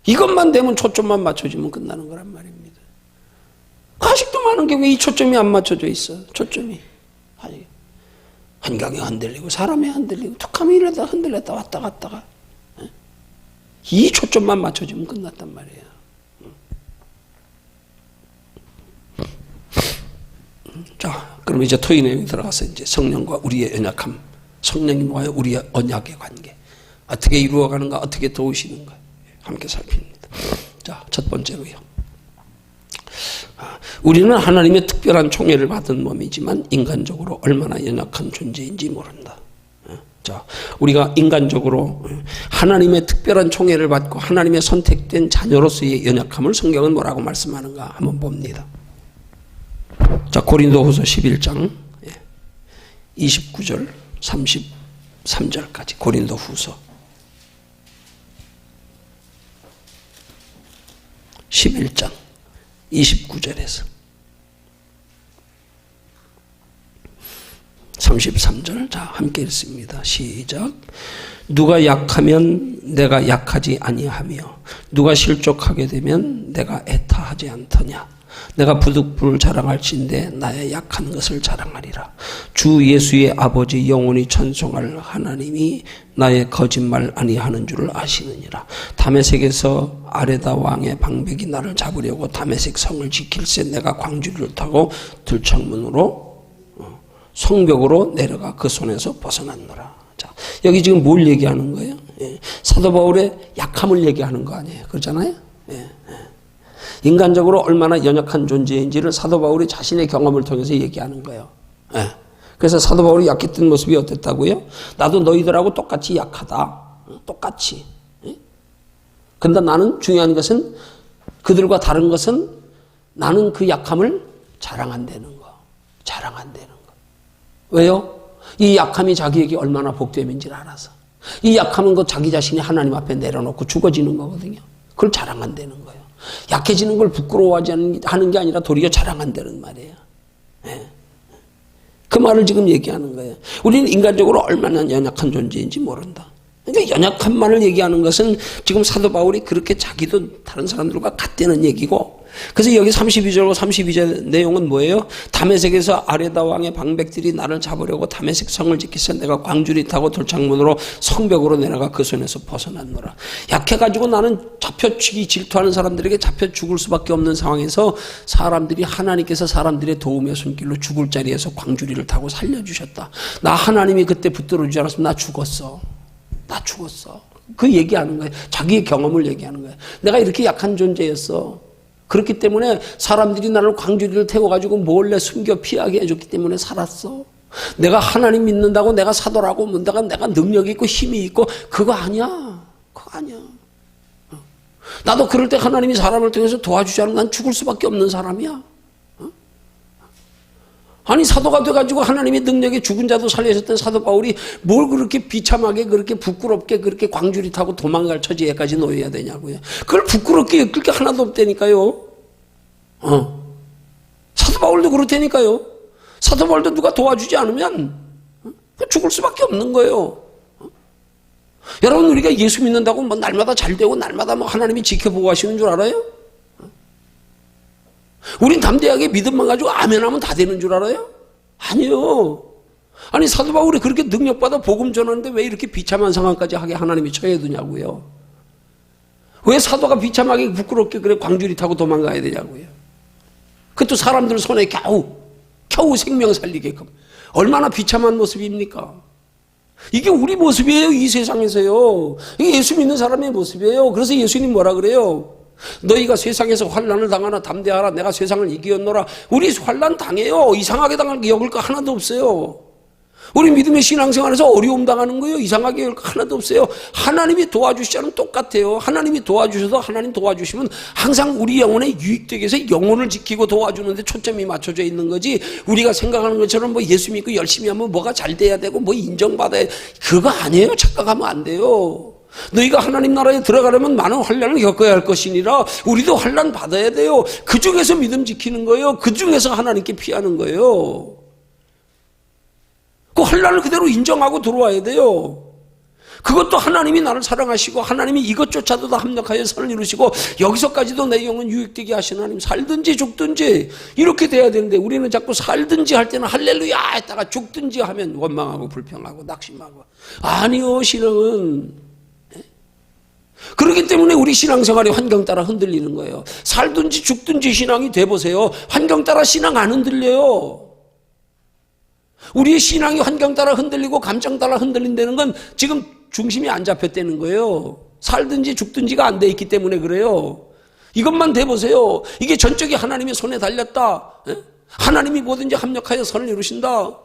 S1: 이것만 되면 초점만 맞춰주면 끝나는 거란 말입니다. 아직도 많은 게 왜 이 초점이 안 맞춰져 있어. 초점이 환경이 흔들리고 사람이 흔들리고 툭하면 이러다 흔들렸다 왔다 갔다가 이 초점만 맞춰주면 끝났단 말이에요. 자, 그럼 이제 토의 내용에 들어가서 이제 성령과 우리의 연약함, 성령님과의 우리의 언약의 관계 어떻게 이루어가는가, 어떻게 도우시는가 함께 살핍니다. 자, 첫 번째로요. 우리는 하나님의 특별한 총애를 받은 몸이지만 인간적으로 얼마나 연약한 존재인지 모른다. 자, 우리가 인간적으로 하나님의 특별한 총애를 받고 하나님의 선택된 자녀로서의 연약함을 성경은 뭐라고 말씀하는가 한번 봅니다. 자, 고린도후서 11장 29절 33절까지 고린도후서 11장 29절에서 33절 자 함께 읽습니다. 시작. 누가 약하면 내가 약하지 아니하며 누가 실족하게 되면 내가 애타하지 않더냐. 내가 부득불 자랑할진대 나의 약한 것을 자랑하리라. 주 예수의 아버지 영원히 찬송할 하나님이 나의 거짓말 아니하는 줄을 아시느니라. 다메섹에서 아레다 왕의 방백이 나를 잡으려고 다메섹 성을 지킬새 내가 광주리를 타고 들창문으로 성벽으로 내려가 그 손에서 벗어났노라. 자, 여기 지금 뭘 얘기하는 거예요? 사도 바울의 약함을 얘기하는 거 아니에요? 그렇잖아요? 인간적으로 얼마나 연약한 존재인지를 사도 바울이 자신의 경험을 통해서 얘기하는 거예요. 그래서 사도 바울이 약했던 모습이 어땠다고요? 나도 너희들하고 똑같이 약하다. 똑같이. 근데 나는 중요한 것은 그들과 다른 것은 나는 그 약함을 자랑한다는 거. 자랑한다는 거. 왜요? 이 약함이 자기에게 얼마나 복됨인지를 알아서. 이 약함은 그 자기 자신이 하나님 앞에 내려놓고 죽어지는 거거든요. 그걸 자랑한다는 거예요. 약해지는 걸 부끄러워하지 하는 게 아니라 도리어 자랑한다는 말이에요. 그 말을 지금 얘기하는 거예요. 우리는 인간적으로 얼마나 연약한 존재인지 모른다. 그러니까 연약함만을 얘기하는 것은 지금 사도 바울이 그렇게 자기도 다른 사람들과 같다는 얘기고, 그래서 여기 32절과 32절 내용은 뭐예요? 다메섹에서 아레다 왕의 방백들이 나를 잡으려고 다메섹 성을 지키서 내가 광주리 타고 돌창문으로 성벽으로 내려가 그 손에서 벗어났노라. 약해가지고 나는 잡혀치기 질투하는 사람들에게 잡혀 죽을 수밖에 없는 상황에서 사람들이 하나님께서 사람들의 도움의 손길로 죽을 자리에서 광주리를 타고 살려주셨다. 나 하나님이 그때 붙들어주지 않았으면 나 죽었어. 나 죽었어. 그 얘기하는 거예요. 자기의 경험을 얘기하는 거예요. 내가 이렇게 약한 존재였어. 그렇기 때문에 사람들이 나를 광주리를 태워가지고 몰래 숨겨 피하게 해줬기 때문에 살았어. 내가 하나님 믿는다고 내가 사도라고 내가 능력이 있고 힘이 있고 그거 아니야. 그거 아니야. 나도 그럴 때 하나님이 사람을 통해서 도와주지 않으면 난 죽을 수밖에 없는 사람이야. 아니 사도가 돼가지고 하나님의 능력에 죽은 자도 살려주셨던 사도 바울이 뭘 그렇게 비참하게 그렇게 부끄럽게 그렇게 광주리 타고 도망갈 처지에까지 놓여야 되냐고요. 그걸 부끄럽게 엮을 게 하나도 없다니까요. 사도 바울도 그렇다니까요. 사도 바울도 누가 도와주지 않으면 죽을 수밖에 없는 거예요. 여러분 우리가 예수 믿는다고 뭐 날마다 잘 되고 날마다 뭐 하나님이 지켜보고 하시는 줄 알아요? 우린 담대하게 믿음만 가지고 아멘하면 다 되는 줄 알아요? 아니요. 아니 사도 바울이 그렇게 능력받아 복음 전하는데 왜 이렇게 비참한 상황까지 하게 하나님이 처해 두냐고요. 왜 사도가 비참하게 부끄럽게 그래 광주리 타고 도망가야 되냐고요. 그것도 사람들 손에 겨우 생명 살리게끔. 얼마나 비참한 모습입니까? 이게 우리 모습이에요, 이 세상에서요. 이게 예수 믿는 사람의 모습이에요. 그래서 예수님 뭐라 그래요? 너희가 세상에서 환난을 당하나 담대하라. 내가 세상을 이기었노라. 우리 환난 당해요. 이상하게 당할 게 여길 거 하나도 없어요. 우리 믿음의 신앙생활에서 어려움 당하는 거예요. 이상하게 여길 거 하나도 없어요. 하나님이 도와주시자는 똑같아요. 하나님이 도와주셔도 하나님 도와주시면 항상 우리 영혼에 유익되게 해서 영혼을 지키고 도와주는데 초점이 맞춰져 있는 거지, 우리가 생각하는 것처럼 뭐 예수 믿고 열심히 하면 뭐가 잘 돼야 되고 뭐 인정받아야 돼, 그거 아니에요. 착각하면 안 돼요. 너희가 하나님 나라에 들어가려면 많은 환난을 겪어야 할 것이니라. 우리도 환난 받아야 돼요. 그 중에서 믿음 지키는 거예요. 그 중에서 하나님께 피하는 거예요. 그 환난을 그대로 인정하고 들어와야 돼요. 그것도 하나님이 나를 사랑하시고 하나님이 이것조차도 다 합력하여 선을 이루시고 여기서까지도 내 영혼 유익되게 하신 하나님, 살든지 죽든지 이렇게 돼야 되는데, 우리는 자꾸 살든지 할 때는 할렐루야 했다가 죽든지 하면 원망하고 불평하고 낙심하고. 아니요, 신앙은 그렇기 때문에 우리 신앙생활이 환경 따라 흔들리는 거예요. 살든지 죽든지 신앙이 돼보세요. 환경 따라 신앙 안 흔들려요. 우리의 신앙이 환경 따라 흔들리고 감정 따라 흔들린다는 건 지금 중심이 안 잡혔다는 거예요. 살든지 죽든지가 안 돼 있기 때문에 그래요. 이것만 돼보세요. 이게 전적이 하나님의 손에 달렸다. 하나님이 뭐든지 합력하여 선을 이루신다.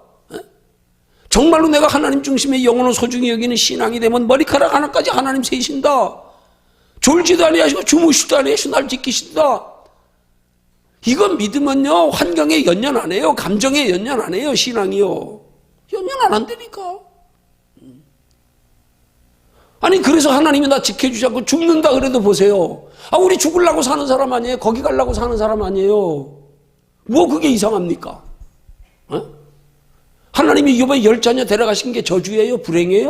S1: 정말로 내가 하나님 중심의 영혼을 소중히 여기는 신앙이 되면 머리카락 하나까지 하나님 세신다. 졸지도 아니하시고 주무시도 아니하시고 날 지키신다. 이건 믿으면요, 환경에 연연 안 해요. 감정에 연연 안 해요. 신앙이요, 연연 안 한다니까. 아니, 그래서 하나님이 나 지켜주지 않고 죽는다 그래도 보세요. 아, 우리 죽으려고 사는 사람 아니에요? 거기 가려고 사는 사람 아니에요? 뭐 그게 이상합니까? 어? 하나님이 이번에 10자녀 데려가신 게 저주예요? 불행이에요?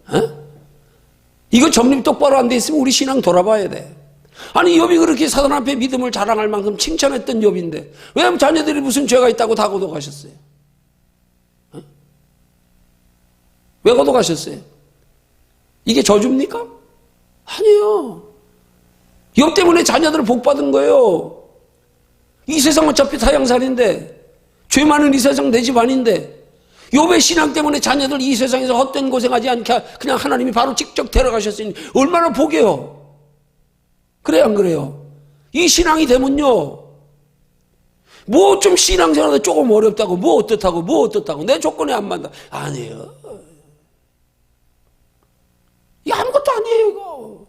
S1: 어? 이거 정립 똑바로 안 돼 있으면 우리 신앙 돌아봐야 돼. 아니, 욥이 그렇게 사단 앞에 믿음을 자랑할 만큼 칭찬했던 욥인데 왜 자녀들이 무슨 죄가 있다고 다 거둬가셨어요? 어? 왜 거둬가셨어요? 이게 저주입니까? 아니에요. 욥 때문에 자녀들 복 받은 거예요. 이 세상 어차피 타향살인데, 죄 많은 이 세상 내 집 아닌데, 욥의 신앙 때문에 자녀들 이 세상에서 헛된 고생하지 않게 그냥 하나님이 바로 직접 데려가셨으니 얼마나 복이에요. 그래요, 안 그래요? 이 신앙이 되면요, 뭐 좀 신앙생활도 조금 어렵다고, 뭐 어떻다고 내 조건에 안 맞다. 아니에요. 이 아무것도 아니에요, 이거.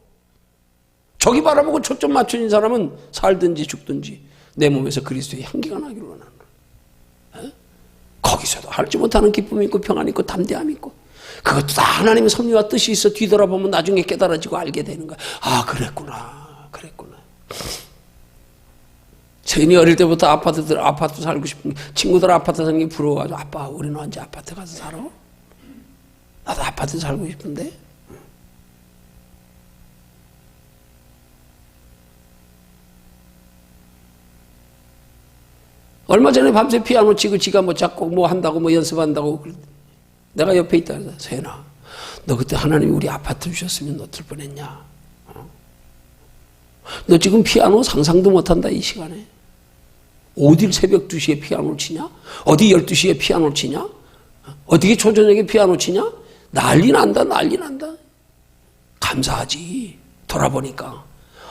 S1: 저기 바라보고 초점 맞춘 사람은 살든지 죽든지 내 몸에서 그리스도의 향기가 나기를 원하는 거예요. 거기서도 알지 못하는 기쁨이 있고 평안이 있고 담대함이 있고, 그것도 다 하나님의 섭리와 뜻이 있어 뒤돌아보면 나중에 깨달아지고 알게 되는 거야. 아, 그랬구나. 세인이 어릴 때부터 아파트 살고 싶은, 친구들 아파트 사는 게 부러워가지고, 아빠, 우리는 언제 아파트 가서 살아? 나도 아파트 살고 싶은데? 얼마 전에 밤새 피아노 치고 지가 뭐 잡고 뭐 한다고 뭐 연습한다고, 내가 옆에 있다 그래서, 세인아, 너 그때 하나님이 우리 아파트 주셨으면 어떨 뻔했냐? 너 지금 피아노 상상도 못한다, 이 시간에. 어딜 새벽 2시에 피아노를 치냐? 어디 12시에 피아노를 치냐? 어떻게 초저녁에 피아노 치냐? 난리 난다. 감사하지. 돌아보니까.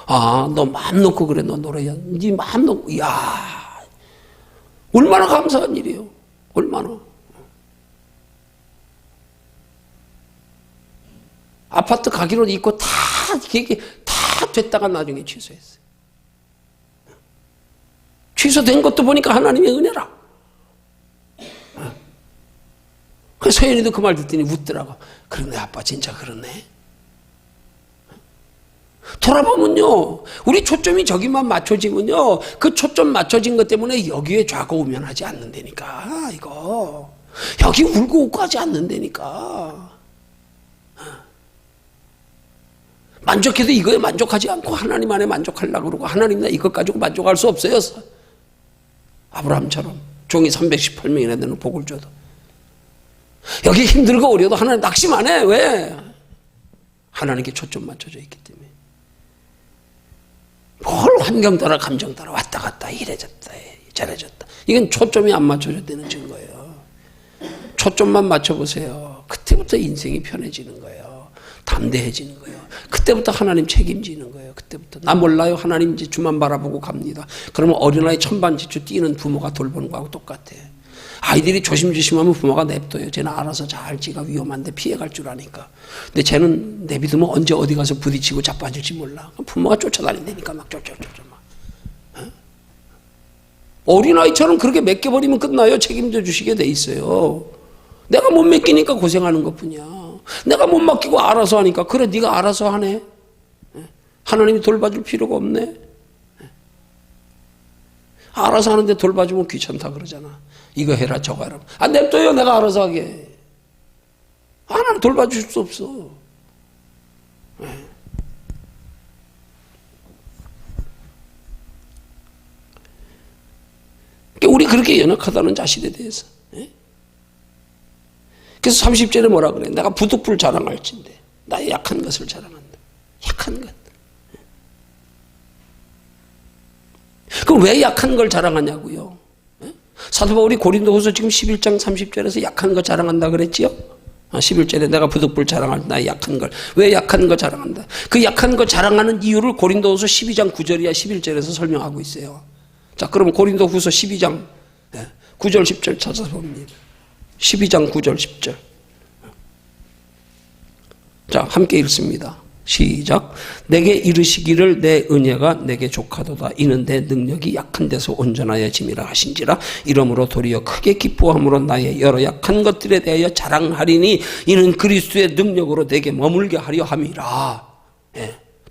S1: 아, 너 마음 놓고 그래, 너 노래야. 네 마음 놓고, 이야. 얼마나 감사한 일이에요. 얼마나. 아파트 가기로 있고 다 됐다가 나중에 취소했어요. 취소된 것도 보니까 하나님의 은혜라. 그래서 서연이도 그 말 듣더니 웃더라고. 그러네, 아빠 진짜 그러네. 돌아보면요, 우리 초점이 저기만 맞춰지면요, 그 초점 맞춰진 것 때문에 여기에 좌고우면하지 않는다니까. 이거 여기 울고 웃고 하지 않는다니까. 만족해도 이거에 만족하지 않고 하나님 안에 만족하려고 그러고, 하나님 나 이것 가지고 만족할 수 없어요. 아브라함처럼 종이 318명이나 되는 복을 줘도 여기 힘들고 어려도 하나님 낙심 안 해. 왜? 하나님께 초점 맞춰져 있기 때문에. 뭘 환경 따라 감정 따라 왔다 갔다 이래졌다 저래졌다, 이건 초점이 안 맞춰졌다는 증거예요. 초점만 맞춰보세요. 그때부터 인생이 편해지는 거예요. 담대해지는 거예요. 그때부터 하나님 책임지는 거예요. 그때부터. 나 몰라요. 하나님 이제 주만 바라보고 갑니다. 그러면 어린아이 천반지축 뛰는 부모가 돌보는 거하고 똑같아. 아이들이 조심조심하면 부모가 냅둬요. 쟤는 알아서 잘, 지가 위험한데 피해갈 줄 아니까. 근데 쟤는 내비두면 언제 어디 가서 부딪히고 자빠질지 몰라. 부모가 쫓아다닌다니까 막 막. 어린아이처럼 그렇게 맡겨버리면 끝나요. 책임져 주시게 돼 있어요. 내가 못 맡기니까 고생하는 것뿐이야. 내가 못 맡기고 알아서 하니까 그래 네가 알아서 하네. 하나님이 돌봐줄 필요가 없네. 알아서 하는데 돌봐주면 귀찮다 그러잖아. 이거 해라 저거 해라. 냅둬요. 내가 알아서 하게. 하나님 돌봐줄 수 없어. 우리 그렇게 연약하다는 자신에 대해서. 그래서 30절에 뭐라 그래? 내가 부득불 자랑할진대. 나의 약한 것을 자랑한다. 약한 것. 그럼 왜 약한 걸 자랑하냐고요? 사도 바울이 고린도후서 지금 11장 30절에서 약한 거 자랑한다 그랬지요? 11절에 내가 부득불 자랑할 나의 약한 걸. 왜 약한 거 자랑한다? 그 약한 거 자랑하는 이유를 고린도후서 12장 9절이야 11절에서 설명하고 있어요. 자, 그럼 고린도후서 12장 9절 10절 찾아봅니다. 12장 9절 10절. 자, 함께 읽습니다. 시작. 내게 이르시기를 내 은혜가 내게 족하도다. 이는 내 능력이 약한 데서 온전하여짐이라 하신지라. 이러므로 도리어 크게 기뻐함으로 나의 여러 약한 것들에 대하여 자랑하리니 이는 그리스도의 능력으로 내게 머물게 하려 함이라.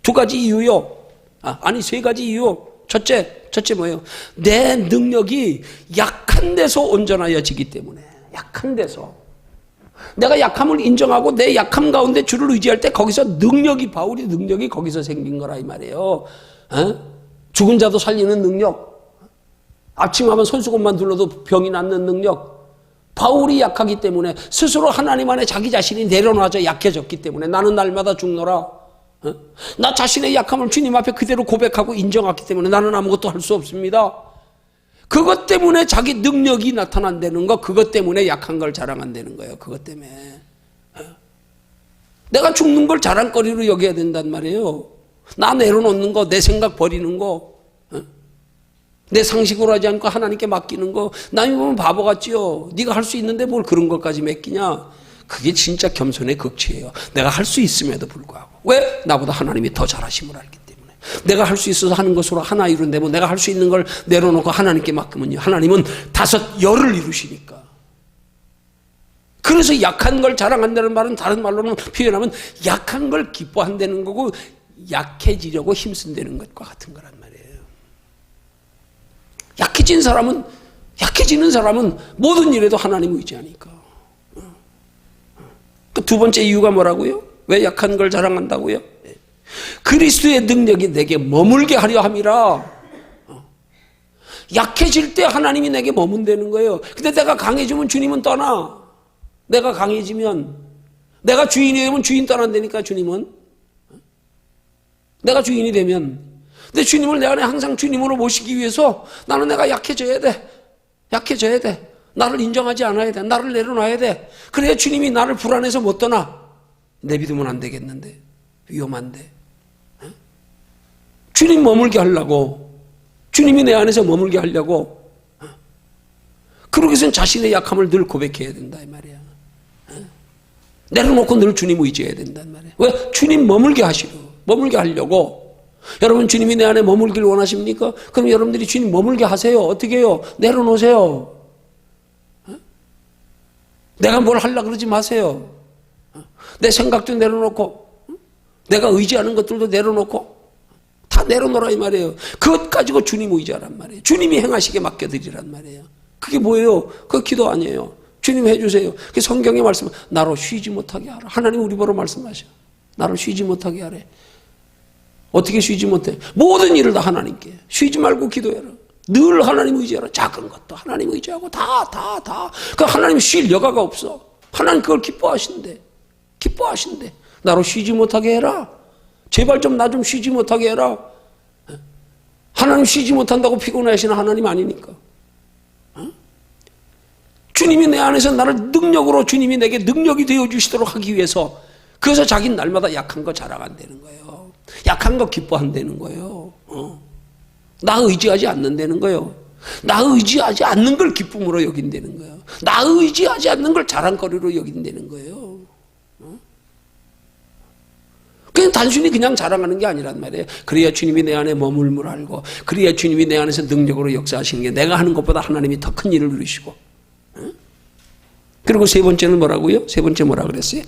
S1: 두 가지 이유요. 아니 세 가지 이유. 첫째 뭐예요? 내 능력이 약한 데서 온전하여지기 때문에. 약한 데서. 내가 약함을 인정하고 내 약함 가운데 주를 의지할 때 거기서 능력이, 바울이 능력이 거기서 생긴 거라 이 말이에요. 죽은 자도 살리는 능력. 아침하면 손수건만 둘러도 병이 낫는 능력. 바울이 약하기 때문에 스스로 하나님 안에 자기 자신이 내려놔져 약해졌기 때문에 나는 날마다 죽노라. 나 자신의 약함을 주님 앞에 그대로 고백하고 인정했기 때문에 나는 아무것도 할 수 없습니다. 그것 때문에 자기 능력이 나타난다는 거, 그것 때문에 약한 걸 자랑한다는 거예요. 그것 때문에. 내가 죽는 걸 자랑거리로 여겨야 된단 말이에요. 나 내려놓는 거, 내 생각 버리는 거, 내 상식으로 하지 않고 하나님께 맡기는 거. 남이 보면 바보 같지요. 네가 할 수 있는데 뭘 그런 것까지 맡기냐. 그게 진짜 겸손의 극치예요. 내가 할 수 있음에도 불구하고. 왜? 나보다 하나님이 더 잘하심을 알기 때문에. 내가 할 수 있어서 하는 것으로 하나 이룬다면 내가 할 수 있는 걸 내려놓고 하나님께 맡기면요. 하나님은 5열을 이루시니까. 그래서 약한 걸 자랑한다는 말은 다른 말로는 표현하면 약한 걸 기뻐한다는 거고 약해지려고 힘쓴다는 것과 같은 거란 말이에요. 약해지는 사람은 모든 일에도 하나님 의지하니까. 두 번째 이유가 뭐라고요? 왜 약한 걸 자랑한다고요? 그리스도의 능력이 내게 머물게 하려 함이라. 약해질 때 하나님이 내게 머문다는 거예요. 근데 내가 강해지면 주님은 떠나. 내가 강해지면, 내가 주인이 되면 주인 떠난다니까 주님은. 내가 주인이 되면. 근데 주님을 내 안에 항상 주님으로 모시기 위해서 나는 내가 약해져야 돼. 약해져야 돼. 나를 인정하지 않아야 돼. 나를 내려놔야 돼. 그래야 주님이 나를 불안해서 못 떠나. 내비두면 안 되겠는데. 위험한데. 주님 머물게 하려고. 주님이 내 안에서 머물게 하려고. 그러기 위해서는 자신의 약함을 늘 고백해야 된다 이 말이야. 내려놓고 늘 주님 의지해야 된단 말이야. 왜? 주님 머물게 하려고. 여러분 주님이 내 안에 머물기를 원하십니까? 그럼 여러분들이 주님 머물게 하세요. 어떻게 해요? 내려놓으세요. 내가 뭘 하려고 그러지 마세요. 내 생각도 내려놓고 내가 의지하는 것들도 내려놓고 다 내려놓으라 이 말이에요. 그것 가지고 주님 의지하란 말이에요. 주님이 행하시게 맡겨드리란 말이에요. 그게 뭐예요? 그거 기도 아니에요. 주님 해주세요. 그 성경의 말씀, 나로 쉬지 못하게 하라. 하나님 우리 보러 말씀하셔. 나를 쉬지 못하게 하래. 어떻게 쉬지 못해? 모든 일을 다 하나님께. 쉬지 말고 기도해라. 늘 하나님 의지하라. 작은 것도 하나님 의지하고 다. 그 하나님 쉴 여가가 없어. 하나님 그걸 기뻐하신대. 나로 쉬지 못하게 해라. 제발 좀 나 좀 쉬지 못하게 해라. 하나님 쉬지 못한다고 피곤해하시는 하나님 아니니까. 주님이 내 안에서 나를 능력으로 주님이 내게 능력이 되어주시도록 하기 위해서 그래서 자기는 날마다 약한 거 자랑한다는 거예요. 약한 거 기뻐한다는 거예요. 나 의지하지 않는다는 거예요. 나 의지하지 않는 걸 기쁨으로 여긴다는 거예요. 나 의지하지 않는 걸 자랑거리로 여긴다는 거예요. 그냥 단순히 그냥 자랑하는 게 아니란 말이에요. 그래야 주님이 내 안에 머물물 알고, 그래야 주님이 내 안에서 능력으로 역사하시는 게 내가 하는 것보다 하나님이 더 큰 일을 누리시고. 그리고 세 번째는 뭐라고요? 세 번째 뭐라 그랬어요?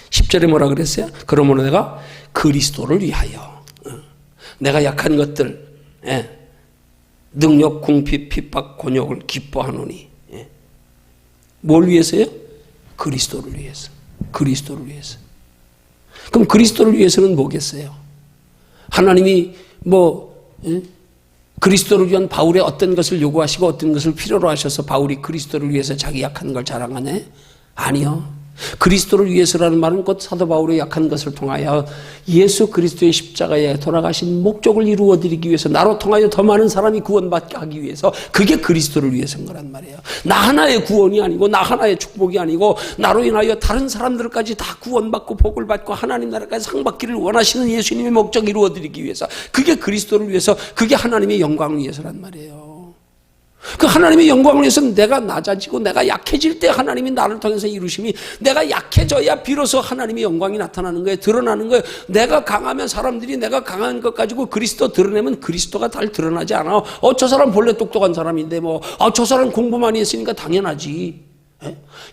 S1: 10절에 뭐라 그랬어요? 그러므로 내가 그리스도를 위하여 내가 약한 것들, 능력, 궁핍, 핍박, 곤욕을 기뻐하노니. 뭘 위해서요? 그리스도를 위해서. 그리스도를 위해서. 그럼 그리스도를 위해서는 뭐겠어요? 하나님이 그리스도를 위한 바울의 어떤 것을 요구하시고 어떤 것을 필요로 하셔서 바울이 그리스도를 위해서 자기 약한 걸 자랑하네? 아니요. 그리스도를 위해서라는 말은 곧 사도 바울의 약한 것을 통하여 예수 그리스도의 십자가에 돌아가신 목적을 이루어드리기 위해서, 나로 통하여 더 많은 사람이 구원받게 하기 위해서, 그게 그리스도를 위해서인 거란 말이에요. 나 하나의 구원이 아니고 나 하나의 축복이 아니고 나로 인하여 다른 사람들까지 다 구원받고 복을 받고 하나님 나라까지 상 받기를 원하시는 예수님의 목적을 이루어드리기 위해서, 그게 그리스도를 위해서, 그게 하나님의 영광을 위해서란 말이에요. 그 하나님의 영광을 위해서 내가 낮아지고 내가 약해질 때 하나님이 나를 통해서 이루심이, 내가 약해져야 비로소 하나님의 영광이 나타나는 거예요. 드러나는 거예요. 내가 강하면 사람들이 내가 강한 것 가지고 그리스도 드러내면 그리스도가 잘 드러나지 않아. 저 사람 본래 똑똑한 사람인데 저 사람 공부 많이 했으니까 당연하지.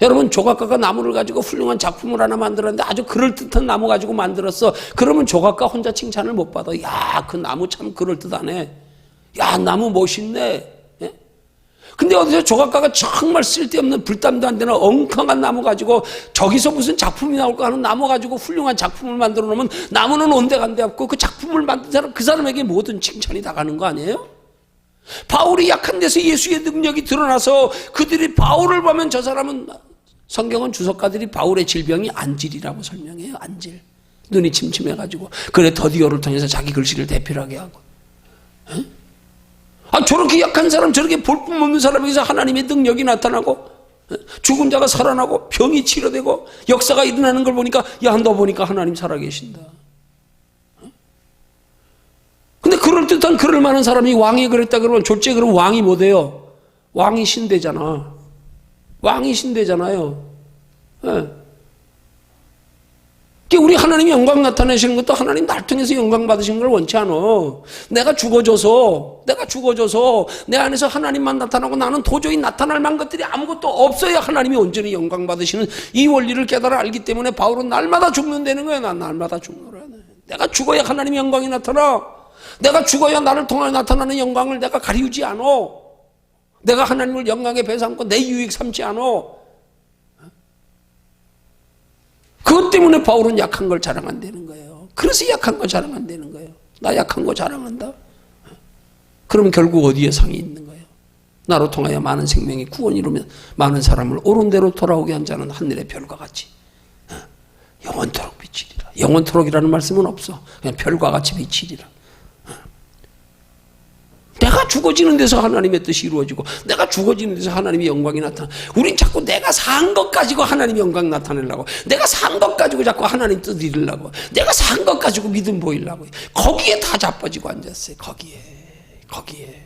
S1: 여러분, 조각가가 나무를 가지고 훌륭한 작품을 하나 만들었는데 아주 그럴듯한 나무 가지고 만들었어. 그러면 조각가 혼자 칭찬을 못 받아. 야, 그 나무 참 그럴듯하네. 야, 나무 멋있네. 근데 어디서 조각가가 정말 쓸데없는 불담도 안 되는 엉뚱한 나무 가지고 저기서 무슨 작품이 나올까 하는 나무 가지고 훌륭한 작품을 만들어 놓으면 나무는 온데간데 없고 그 작품을 만든 사람, 그 사람에게 모든 칭찬이 다 가는 거 아니에요? 바울이 약한 데서 예수의 능력이 드러나서 그들이 바울을 보면 저 사람은, 성경은 주석가들이 바울의 질병이 안질이라고 설명해요. 안질. 눈이 침침해가지고. 그래 더디오를 통해서 자기 글씨를 대필하게 하고. 저렇게 약한 사람, 저렇게 볼품없는 사람에게서 하나님의 능력이 나타나고 죽은 자가 살아나고 병이 치료되고 역사가 일어나는 걸 보니까, 야, 너 보니까 하나님 살아계신다. 근데 그럴듯한 그럴 만한 사람이 왕이 그랬다 그러면 졸제 그러면 왕이 뭐 돼요? 왕이 신대잖아. 왕이 신대잖아요. 우리 하나님이 영광 나타내시는 것도 하나님 날 통해서 영광 받으시는 걸 원치 않아. 내가 죽어져서 내 안에서 하나님만 나타나고 나는 도저히 나타날 만한 것들이 아무것도 없어야 하나님이 온전히 영광 받으시는 이 원리를 깨달아 알기 때문에 바울은 날마다 죽는다는 거야. 난 날마다 죽노라. 내가 죽어야 하나님의 영광이 나타나. 내가 죽어야 나를 통해 나타나는 영광을 내가 가리우지 않아. 내가 하나님을 영광에 배삼고 내 유익 삼지 않아. 그것 때문에 바울은 약한 걸 자랑한다는 거예요. 그래서 약한 걸 자랑한다는 거예요. 나 약한 거 자랑한다? 그럼 결국 어디에 상이 있는 거예요? 나로 통하여 많은 생명이 구원이 이루면 많은 사람을 옳은 대로 돌아오게 한 자는 하늘의 별과 같이 영원토록 비치리라. 영원토록이라는 말씀은 없어. 그냥 별과 같이 비치리라. 내가 죽어지는 데서 하나님의 뜻이 이루어지고 내가 죽어지는 데서 하나님의 영광이 나타나. 우린 자꾸 내가 산 것 가지고 하나님의 영광 나타내려고, 내가 산 것 가지고 자꾸 하나님 뜻 이루려고, 내가 산 것 가지고 믿음 보이려고, 거기에 다 자빠지고 앉았어요. 거기에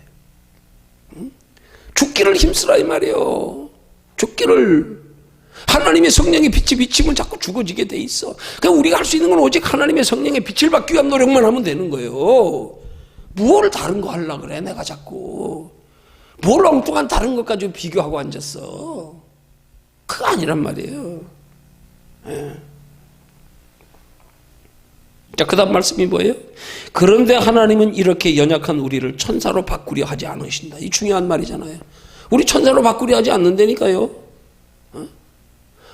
S1: 죽기를 힘쓰라 이 말이에요. 죽기를. 하나님의 성령의 빛이 비치면 자꾸 죽어지게 돼 있어. 그러니까 우리가 할 수 있는 건 오직 하나님의 성령의 빛을 받기 위한 노력만 하면 되는 거예요. 뭘 다른 거 하려고 그래 내가 자꾸. 뭘 엉뚱한 다른 것 가지고 비교하고 앉았어. 그거 아니란 말이에요. 자, 그 다음 말씀이 뭐예요? 그런데 하나님은 이렇게 연약한 우리를 천사로 바꾸려 하지 않으신다. 이 중요한 말이잖아요. 우리 천사로 바꾸려 하지 않는다니까요.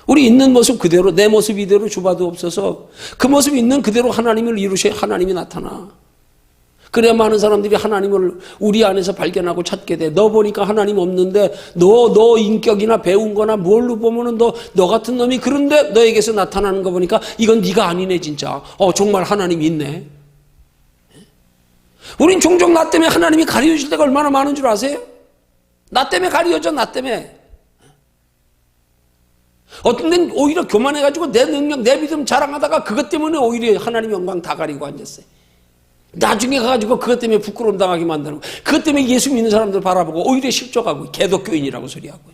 S1: 우리 있는 모습 그대로, 내 모습 이대로 주봐도 없어서 그 모습 있는 그대로 하나님을 이루셔야 하나님이 나타나. 그래야 많은 사람들이 하나님을 우리 안에서 발견하고 찾게 돼. 너 보니까 하나님 없는데 너 인격이나 배운 거나 뭘로 보면은 너 같은 놈이, 그런데 너에게서 나타나는 거 보니까 이건 네가 아니네 진짜. 정말 하나님이 있네. 우린 종종 나 때문에 하나님이 가려주실 때가 얼마나 많은 줄 아세요? 나 때문에 가리워져, 나 때문에. 어떤 데는 오히려 교만해가지고 내 능력, 내 믿음 자랑하다가 그것 때문에 오히려 하나님 영광 다 가리고 앉았어요. 나중에 가가지고 그것 때문에 부끄러움 당하게 만드는 거. 그것 때문에 예수 믿는 사람들 바라보고 오히려 실족하고 개독교인이라고 소리하고.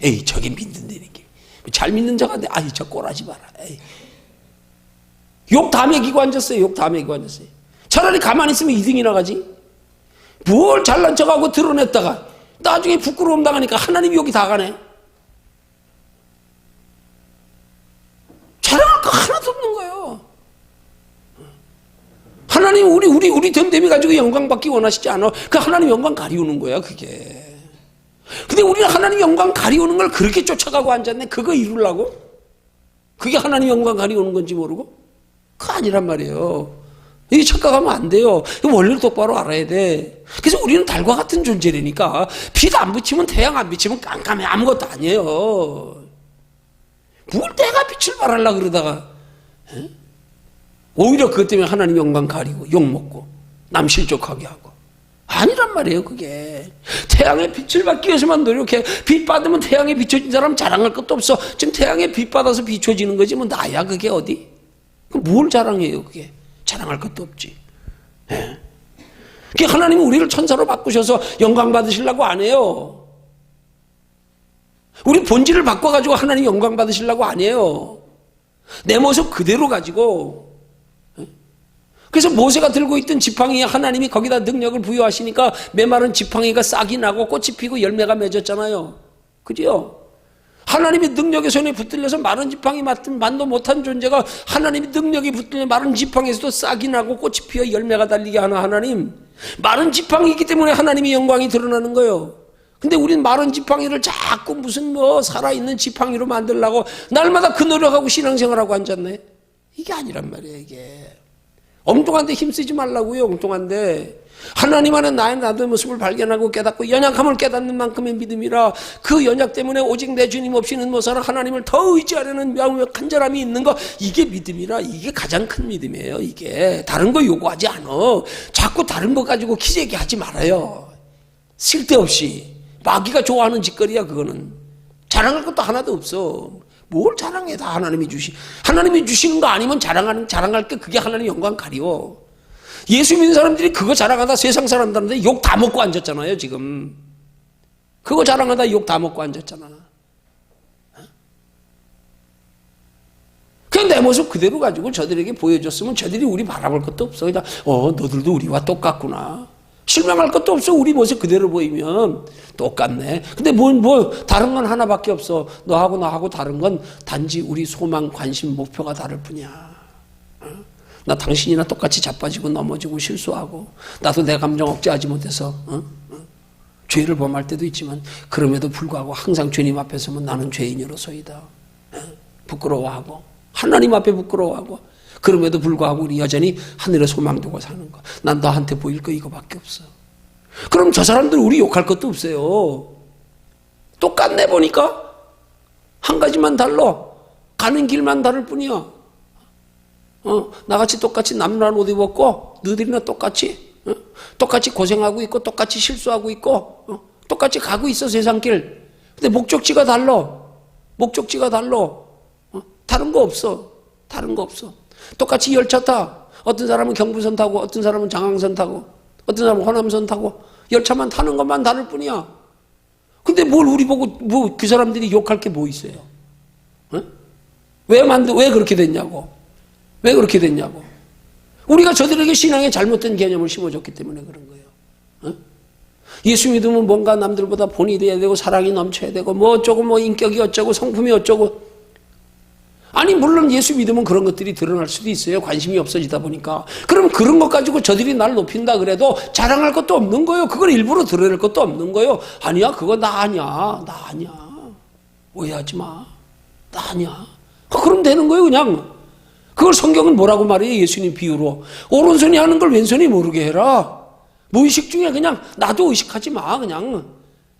S1: 에이, 저기 믿는다는 게. 잘 믿는 자가 돼. 아이, 저 꼬라지 마라. 에이. 욕 다 먹이고 앉았어요. 욕 다 먹이고 앉았어요. 차라리 가만히 있으면 2등이나 가지. 뭘 잘난 척하고 드러냈다가 나중에 부끄러움 당하니까 하나님 욕이 다 가네. 자랑할 거 하나도 없는 거예요. 하나님 우리 됨됨이 가지고 영광 받기 원하시지 않아. 그 하나님 영광 가리우는 거야, 그게. 근데 우리는 하나님 영광 가리우는 걸 그렇게 쫓아가고 앉았네. 그거 이루려고? 그게 하나님 영광 가리우는 건지 모르고? 그거 아니란 말이에요. 이게 착각하면 안 돼요. 원리를 똑바로 알아야 돼. 그래서 우리는 달과 같은 존재라니까. 빛 안 비치면, 태양 안 비치면 깜깜해. 아무것도 아니에요. 뭘 내가 빛을 발하려고 그러다가 오히려 그것 때문에 하나님 영광 가리고 욕먹고 남 실족하게 하고. 아니란 말이에요, 그게. 태양의 빛을 받기 위해서만 노력해. 빛 받으면 태양에 비춰진 사람 자랑할 것도 없어. 지금 태양에 빛 받아서 비춰지는 거지 뭐 나야 그게 어디? 뭘 자랑해요, 그게. 자랑할 것도 없지. 예. 그게 하나님은 우리를 천사로 바꾸셔서 영광 받으시려고 안 해요. 우리 본질을 바꿔가지고 하나님 영광 받으시려고 안 해요. 내 모습 그대로 가지고. 그래서 모세가 들고 있던 지팡이에 하나님이 거기다 능력을 부여하시니까 메마른 지팡이가 싹이 나고 꽃이 피고 열매가 맺었잖아요. 그죠? 하나님의 능력의 손에 붙들려서 마른 지팡이 만도 못한 존재가 하나님의 능력이 붙들려 마른 지팡이에서도 싹이 나고 꽃이 피어 열매가 달리게 하는 하나님. 마른 지팡이이기 때문에 하나님의 영광이 드러나는 거예요. 근데 우린 마른 지팡이를 자꾸 무슨 뭐 살아있는 지팡이로 만들려고 날마다 그 노력하고 신앙생활하고 앉았네. 이게 아니란 말이에요, 이게. 엉뚱한데 힘쓰지 말라고요, 엉뚱한데. 하나님 안에 나의 모습을 발견하고 깨닫고 연약함을 깨닫는 만큼의 믿음이라. 그 연약 때문에 오직 내 주님 없이는 못 살아 하나님을 더 의지하려는 마음의 간절함이 있는 거, 이게 믿음이라. 이게 가장 큰 믿음이에요, 이게. 다른 거 요구하지 않아. 자꾸 다른 거 가지고 기재기하지 말아요. 쓸데없이. 마귀가 좋아하는 짓거리야, 그거는. 자랑할 것도 하나도 없어. 뭘 자랑해, 다 하나님이 하나님이 주시는 거 아니면 자랑할 게 그게 하나님 영광 가리워. 예수 믿는 사람들이 그거 자랑하다 세상 사람들한테 욕 다 먹고 앉았잖아요, 지금. 그거 자랑하다 욕 다 먹고 앉았잖아. 그냥 내 모습 그대로 가지고 저들에게 보여줬으면 저들이 우리 바라볼 것도 없어. 그냥, 너들도 우리와 똑같구나. 실망할 것도 없어. 우리 모습 그대로 보이면 똑같네. 근데 다른 건 하나밖에 없어. 너하고 나하고 다른 건 단지 우리 소망, 관심, 목표가 다를 뿐이야. 나 당신이나 똑같이 자빠지고 넘어지고 실수하고, 나도 내 감정 억제하지 못해서 죄를 범할 때도 있지만, 그럼에도 불구하고 항상 주님 앞에 서면 나는 죄인으로서이다. 부끄러워하고, 하나님 앞에 부끄러워하고, 그럼에도 불구하고 우리 여전히 하늘에 소망 두고 사는 거. 난 너한테 보일 거 이거밖에 없어. 그럼 저 사람들 우리 욕할 것도 없어요. 똑같네 보니까. 한 가지만 달라. 가는 길만 다를 뿐이야. 나같이 똑같이 남란 옷 입었고 너희들이나 똑같이 똑같이 고생하고 있고 똑같이 실수하고 있고 똑같이 가고 있어, 세상길. 근데 목적지가 달라. 목적지가 달라. 다른 거 없어. 다른 거 없어. 똑같이 열차 타. 어떤 사람은 경부선 타고 어떤 사람은 장항선 타고 어떤 사람은 호남선 타고 열차만 타는 것만 다를 뿐이야. 근데 뭘 우리 보고 그 사람들이 욕할 게 뭐 있어요? 왜 그렇게 됐냐고. 왜 그렇게 됐냐고. 우리가 저들에게 신앙의 잘못된 개념을 심어줬기 때문에 그런 거예요. 예수 믿으면 뭔가 남들보다 본이 돼야 되고 사랑이 넘쳐야 되고 뭐 어쩌고 뭐 인격이 어쩌고 성품이 어쩌고. 아니 물론 예수 믿으면 그런 것들이 드러날 수도 있어요. 관심이 없어지다 보니까. 그럼 그런 것 가지고 저들이 날 높인다 그래도 자랑할 것도 없는 거예요. 그걸 일부러 드러낼 것도 없는 거예요. 아니야, 그거 나 아니야. 나 아니야. 오해하지 마. 나 아니야. 그럼 되는 거예요, 그냥. 그걸 성경은 뭐라고 말해요? 예수님 비유로. 오른손이 하는 걸 왼손이 모르게 해라. 무의식 중에 그냥 나도 의식하지 마. 그냥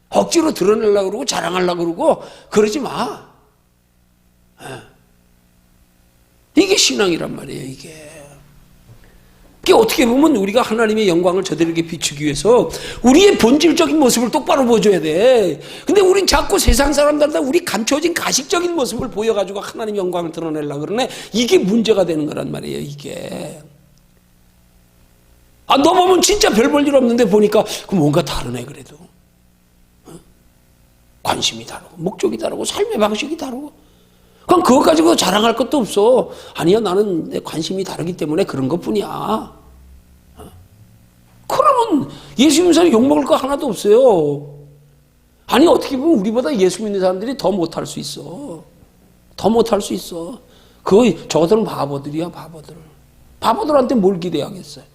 S1: 억지로 드러내려고 그러고 자랑하려고 그러고 그러지 마. 이게 신앙이란 말이에요, 이게. 그게 어떻게 보면 우리가 하나님의 영광을 저들에게 비추기 위해서 우리의 본질적인 모습을 똑바로 보여줘야 돼. 근데 우린 자꾸 세상 사람들한테 우리 감춰진 가식적인 모습을 보여가지고 하나님의 영광을 드러내려고 그러네. 이게 문제가 되는 거란 말이에요, 이게. 너 보면 진짜 별 볼 일 없는데 보니까 뭔가 다르네, 그래도. 관심이 다르고, 목적이 다르고, 삶의 방식이 다르고. 그럼 그것 가지고 자랑할 것도 없어. 아니요, 나는 내 관심이 다르기 때문에 그런 것 뿐이야. 그러면 예수 믿는 사람이 욕먹을 거 하나도 없어요. 아니, 어떻게 보면 우리보다 예수 믿는 사람들이 더 못할 수 있어. 더 못할 수 있어. 저들은 바보들이야, 바보들. 바보들한테 뭘 기대하겠어요?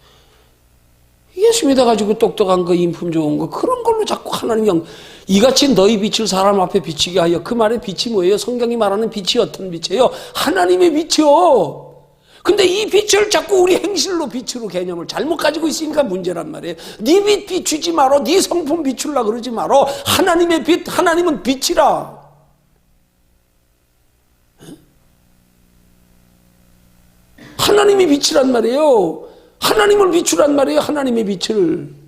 S1: 예수 믿어가지고 똑똑한 거, 인품 좋은 거, 그런 걸로 자꾸 하나님 이같이 너희 빛을 사람 앞에 비치게 하여. 그 말의 빛이 뭐예요? 성경이 말하는 빛이 어떤 빛이에요? 하나님의 빛이요. 근데 이 빛을 자꾸 우리 행실로 빛으로 개념을 잘못 가지고 있으니까 문제란 말이에요. 네 빛 비추지 마라. 네 성품 비추려 그러지 마라. 하나님의 빛, 하나님은 빛이라. 하나님의 빛이란 말이에요. 하나님을 비추란 말이에요. 하나님의 빛을.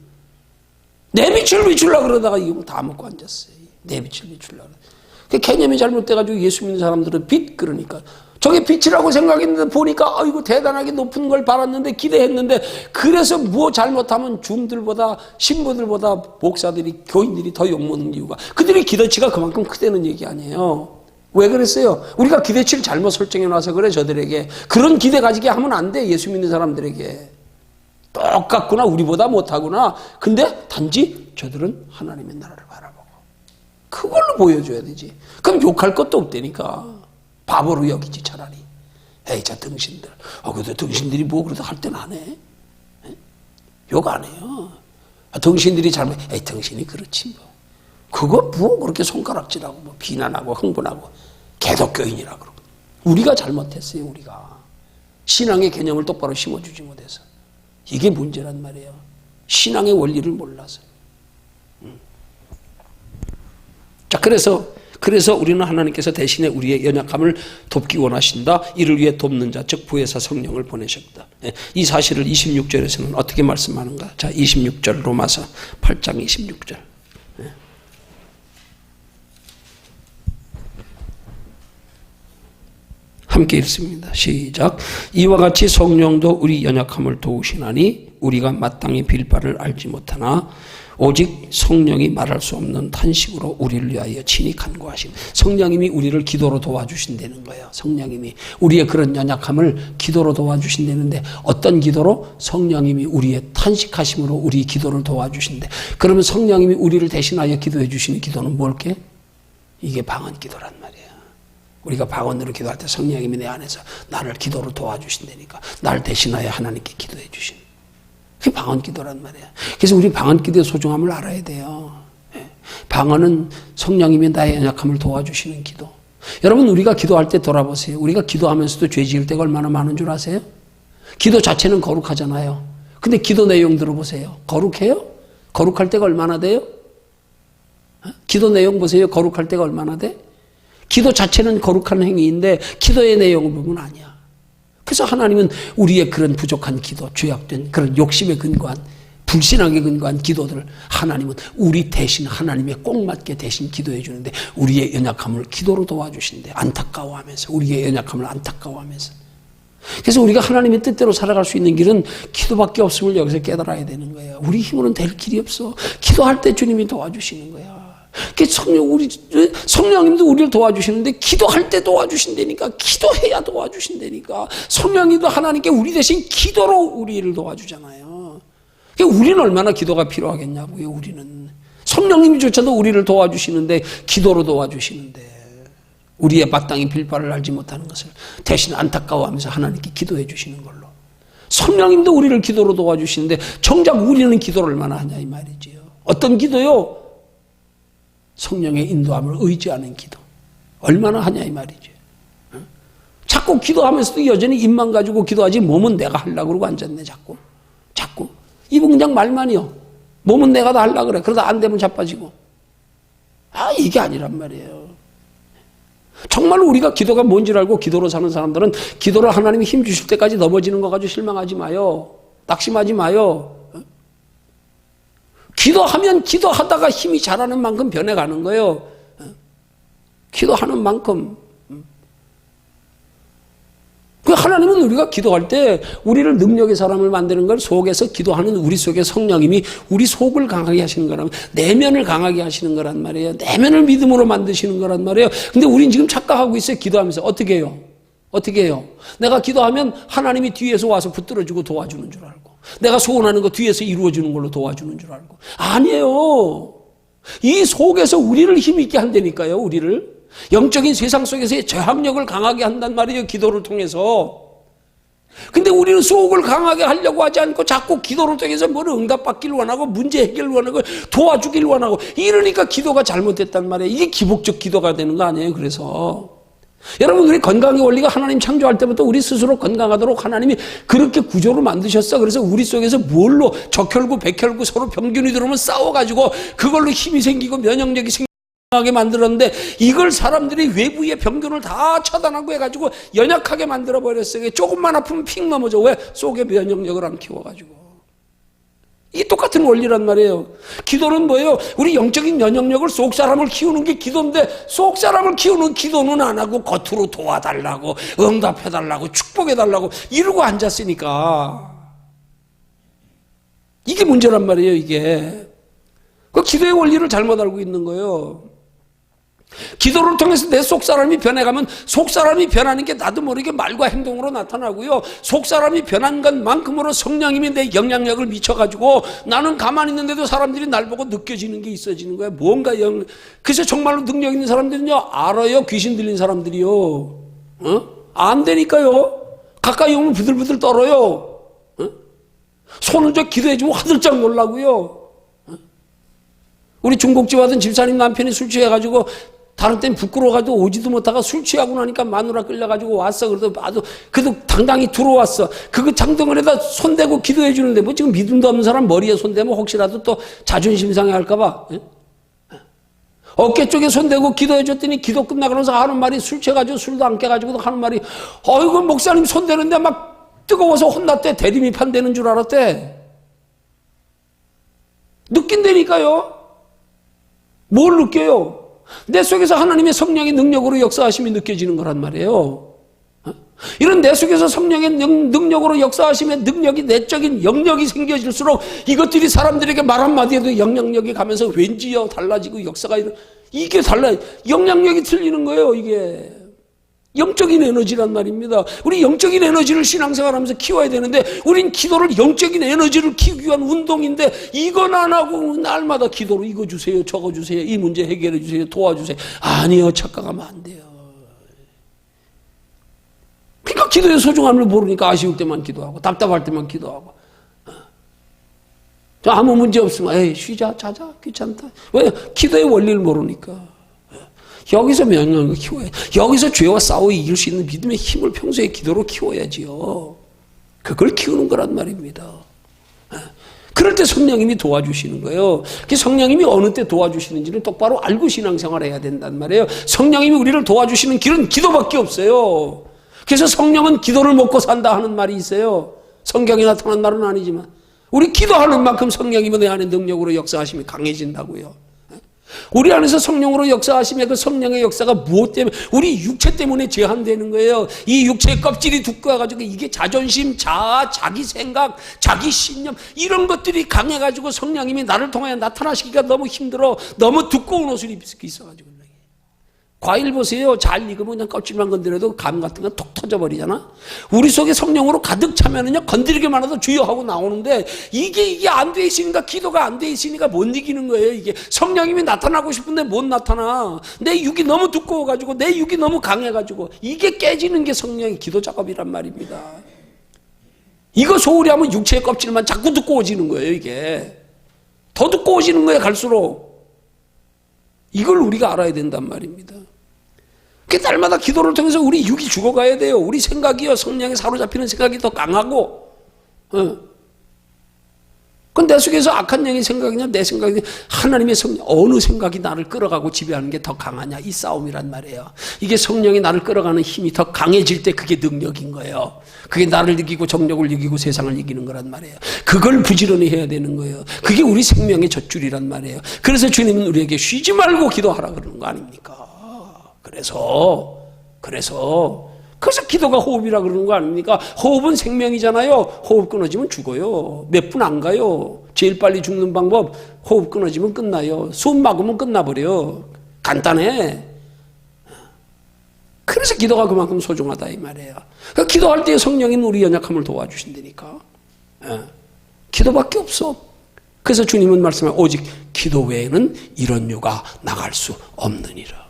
S1: 내 빛을 비추려고 그러다가 이거 다 먹고 앉았어요. 내 빛을 비추려고. 그 개념이 잘못돼가지고 예수 믿는 사람들은 빛, 그러니까 저게 빛이라고 생각했는데 보니까 아이고 대단하게 높은 걸 바랐는데 기대했는데, 그래서 뭐 잘못하면 중들보다 신부들보다 목사들이, 교인들이 더 욕먹는 이유가 그들의 기대치가 그만큼 크다는 얘기 아니에요. 왜 그랬어요? 우리가 기대치를 잘못 설정해 놔서 그래. 저들에게 그런 기대 가지게 하면 안 돼. 예수 믿는 사람들에게 똑같구나, 우리보다 못하구나. 근데 단지 저들은 하나님의 나라를 바라보고 그걸로 보여줘야 되지. 그럼 욕할 것도 없다니까. 바보로 여기지 차라리. 에이, 저 등신들. 근데 등신들이 뭐 그래도 할 땐 안 해. 욕 안 해요. 등신들이 잘못, 에이, 등신이 그렇지 뭐. 그거 뭐 그렇게 손가락질하고 뭐 비난하고 흥분하고 개독교인이라고 그러고. 우리가 잘못했어요. 우리가 신앙의 개념을 똑바로 심어주지 못해서. 이게 문제란 말이에요. 신앙의 원리를 몰라서. 자, 그래서 우리는 하나님께서 대신에 우리의 연약함을 돕기 원하신다. 이를 위해 돕는 자, 즉 부회사 성령을 보내셨다. 이 사실을 26절에서는 어떻게 말씀하는가? 자, 26절 로마서 8장 26절. 함께 읽습니다. 시작. 이와 같이 성령도 우리 연약함을 도우시나니 우리가 마땅히 빌 바를 알지 못하나 오직 성령이 말할 수 없는 탄식으로 우리를 위하여 친히 간구하신. 성령님이 우리를 기도로 도와주신다는 거예요. 성령님이 우리의 그런 연약함을 기도로 도와주신다는데, 어떤 기도로? 성령님이 우리의 탄식하심으로 우리 기도를 도와주신대. 그러면 성령님이 우리를 대신하여 기도해 주시는 기도는 뭘게? 이게 방언 기도란 말이에요. 우리가 방언으로 기도할 때 성령님이 내 안에서 나를 기도로 도와주신다니까. 나를 대신하여 하나님께 기도해 주신. 그게 방언 기도란 말이에요. 그래서 우리 방언 기도의 소중함을 알아야 돼요. 방언은 성령님이 나의 연약함을 도와주시는 기도. 여러분, 우리가 기도할 때 돌아보세요. 우리가 기도하면서도 죄 지을 때가 얼마나 많은 줄 아세요? 기도 자체는 거룩하잖아요. 근데 기도 내용 들어보세요. 거룩해요? 거룩할 때가 얼마나 돼요? 기도 내용 보세요. 거룩할 때가 얼마나 돼? 기도 자체는 거룩한 행위인데 기도의 내용을 보면 아니야. 그래서 하나님은 우리의 그런 부족한 기도, 죄악된 그런 욕심에 근거한, 불신앙에 근거한 기도들을 하나님은 우리 대신, 하나님의 꼭 맞게 대신 기도해 주는데, 우리의 연약함을 기도로 도와주신대. 안타까워하면서, 우리의 연약함을 안타까워하면서. 그래서 우리가 하나님의 뜻대로 살아갈 수 있는 길은 기도밖에 없음을 여기서 깨달아야 되는 거예요. 우리 힘으로는 될 길이 없어. 기도할 때 주님이 도와주시는 거야. 성령님도 우리를 도와주시는데 기도할 때 도와주신다니까. 기도해야 도와주신다니까. 성령님도 하나님께 우리 대신 기도로 우리를 도와주잖아요. 그러니까 우리는 얼마나 기도가 필요하겠냐고요. 우리는 성령님조차도 우리를 도와주시는데, 기도로 도와주시는데, 우리의 마땅히 빌 바를 알지 못하는 것을 대신 안타까워하면서 하나님께 기도해 주시는 걸로. 성령님도 우리를 기도로 도와주시는데 정작 우리는 기도를 얼마나 하냐 이 말이지요. 어떤 기도요? 성령의 인도함을 의지하는 기도. 얼마나 하냐 이 말이죠. 자꾸 기도하면서도 여전히 입만 가지고 기도하지, 몸은 내가 하려고 그러고 앉았네. 자꾸 입은 그냥 말만이요. 몸은 내가 다 하려고 그래. 그러다 안 되면 자빠지고. 이게 아니란 말이에요. 정말로 우리가 기도가 뭔지를 알고 기도로 사는 사람들은 기도로 하나님이 힘 주실 때까지 넘어지는 거 가지고 실망하지 마요. 낙심하지 마요. 기도하면 기도하다가 힘이 자라는 만큼 변해가는 거예요. 기도하는 만큼. 그 하나님은 우리가 기도할 때 우리를 능력의 사람을 만드는 걸 속에서 기도하는 우리 속에 성령님이 우리 속을 강하게 하시는 거라면 내면을 강하게 하시는 거란 말이에요. 내면을 믿음으로 만드시는 거란 말이에요. 근데 우린 지금 착각하고 있어요. 기도하면서. 어떻게 해요? 어떻게 해요? 내가 기도하면 하나님이 뒤에서 와서 붙들어주고 도와주는 줄 알고 내가 소원하는 거 뒤에서 이루어주는 걸로 도와주는 줄 알고 아니에요. 이 속에서 우리를 힘있게 한다니까요. 우리를. 영적인 세상 속에서의 저항력을 강하게 한단 말이에요. 기도를 통해서. 근데 우리는 속을 강하게 하려고 하지 않고 자꾸 기도를 통해서 뭘 응답받기를 원하고 문제 해결을 원하고 도와주기를 원하고 이러니까 기도가 잘못됐단 말이에요. 이게 기복적 기도가 되는 거 아니에요. 그래서 여러분, 우리 건강의 원리가 하나님 창조할 때부터 우리 스스로 건강하도록 하나님이 그렇게 구조를 만드셨어. 그래서 우리 속에서 뭘로 적혈구, 백혈구 서로 병균이 들어오면 싸워가지고 그걸로 힘이 생기고 면역력이 생기게 만들었는데 이걸 사람들이 외부의 병균을 다 차단하고 해가지고 연약하게 만들어버렸어요. 조금만 아프면 픽 넘어져. 왜? 속에 면역력을 안 키워가지고. 이게 똑같은 원리란 말이에요. 기도는 뭐예요? 우리 영적인 면역력을 속 사람을 키우는 게 기도인데 속 사람을 키우는 기도는 안 하고 겉으로 도와달라고 응답해달라고 축복해달라고 이러고 앉았으니까 이게 문제란 말이에요. 이게 그 기도의 원리를 잘못 알고 있는 거예요. 기도를 통해서 내 속사람이 변해가면 속사람이 변하는 게 나도 모르게 말과 행동으로 나타나고요. 속사람이 변한 것만큼으로 성령님이 내 영향력을 미쳐가지고 나는 가만히 있는데도 사람들이 날 보고 느껴지는 게 있어지는 거예요. 뭔가 그래서 정말로 능력 있는 사람들은요 알아요. 귀신 들린 사람들이요. 안 되니까요. 가까이 오면 부들부들 떨어요. 손을 저 기도해주면 화들짝 놀라고요. 우리 중국집 하던 집사님 남편이 술 취해가지고 다른 땐 부끄러워가지고 오지도 못하고 술 취하고 나니까 마누라 끌려가지고 왔어. 그래도 당당히 들어왔어. 그거 장동원에다 손대고 기도해 주는데 뭐 지금 믿음도 없는 사람 머리에 손대면 혹시라도 또 자존심 상해할까봐. 어깨 쪽에 손대고 기도해 줬더니 기도 끝나고 나서 하는 말이 술 취해가지고 술도 안 깨가지고 하는 말이 어이구 목사님 손대는데 막 뜨거워서 혼났대. 대리미판 되는 줄 알았대. 느낀다니까요. 뭘 느껴요? 내 속에서 하나님의 성령의 능력으로 역사하심이 느껴지는 거란 말이에요. 이런 내 속에서 성령의 능력으로 역사하심의 능력이 내적인 영역이 생겨질수록 이것들이 사람들에게 말 한마디에도 영향력이 가면서 왠지요 달라지고 역사가 이게 달라요. 영향력이 틀리는 거예요. 이게 영적인 에너지란 말입니다. 우리 영적인 에너지를 신앙생활하면서 키워야 되는데 우린 기도를 영적인 에너지를 키우기 위한 운동인데 이건 안 하고 날마다 기도로 이거 주세요 저거 주세요 이 문제 해결해 주세요 도와주세요. 아니요. 착각하면 안 돼요. 그러니까 기도의 소중함을 모르니까 아쉬울 때만 기도하고 답답할 때만 기도하고 아무 문제 없으면 에이 쉬자 자자 귀찮다. 왜? 기도의 원리를 모르니까. 여기서 명령을 키워야 여기서 죄와 싸워 이길 수 있는 믿음의 힘을 평소에 기도로 키워야지요. 그걸 키우는 거란 말입니다. 그럴 때 성령님이 도와주시는 거예요. 성령님이 어느 때 도와주시는지를 똑바로 알고 신앙생활을 해야 된단 말이에요. 성령님이 우리를 도와주시는 길은 기도밖에 없어요. 그래서 성령은 기도를 먹고 산다 하는 말이 있어요. 성경에 나타난 말은 아니지만 우리 기도하는 만큼 성령님은 내 안에 능력으로 역사하심이 강해진다고요. 우리 안에서 성령으로 역사하시면 그 성령의 역사가 무엇 때문에 우리 육체 때문에 제한되는 거예요. 이 육체의 껍질이 두꺼워가지고 이게 자존심, 자아, 자기 생각, 자기 신념 이런 것들이 강해가지고 성령님이 나를 통해 나타나시기가 너무 힘들어. 너무 두꺼운 옷을 입고 있어가지고. 과일 보세요. 잘 익으면 그냥 껍질만 건드려도 감 같은 건 톡 터져버리잖아. 우리 속에 성령으로 가득 차면은요 건드리기만 해도 주여 하고 나오는데 이게 안 돼 있으니까 기도가 안 돼 있으니까 못 이기는 거예요. 이게 성령님이 나타나고 싶은데 못 나타나. 내 육이 너무 두꺼워가지고 내 육이 너무 강해가지고 이게 깨지는 게 성령의 기도 작업이란 말입니다. 이거 소홀히 하면 육체의 껍질만 자꾸 두꺼워지는 거예요. 이게 더 두꺼워지는 거예요. 갈수록 이걸 우리가 알아야 된단 말입니다. 그 날마다 기도를 통해서 우리 육이 죽어가야 돼요. 우리 생각이요 성령에 사로잡히는 생각이 더 강하고 그건 내 속에서 악한 영의 생각이냐 내 생각이냐 하나님의 성령 어느 생각이 나를 끌어가고 지배하는 게 더 강하냐 이 싸움이란 말이에요. 이게 성령이 나를 끌어가는 힘이 더 강해질 때 그게 능력인 거예요. 그게 나를 이기고 정력을 이기고 세상을 이기는 거란 말이에요. 그걸 부지런히 해야 되는 거예요. 그게 우리 생명의 젖줄이란 말이에요. 그래서 주님은 우리에게 쉬지 말고 기도하라 그러는 거 아닙니까? 그래서 기도가 호흡이라 그러는 거 아닙니까? 호흡은 생명이잖아요. 호흡 끊어지면 죽어요. 몇 분 안 가요. 제일 빨리 죽는 방법 호흡 끊어지면 끝나요. 숨 막으면 끝나버려. 간단해. 그래서 기도가 그만큼 소중하다 이 말이에요. 그러니까 기도할 때 성령이 우리 연약함을 도와주신다니까. 기도밖에 없어. 그래서 주님은 말씀하세요. 오직 기도 외에는 이런 유가 나갈 수 없느니라.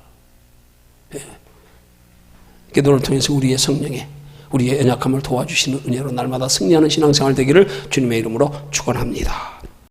S1: 기도를 통해서 우리의 성령에 우리의 연약함을 도와주시는 은혜로 날마다 승리하는 신앙생활 되기를 주님의 이름으로 축원합니다.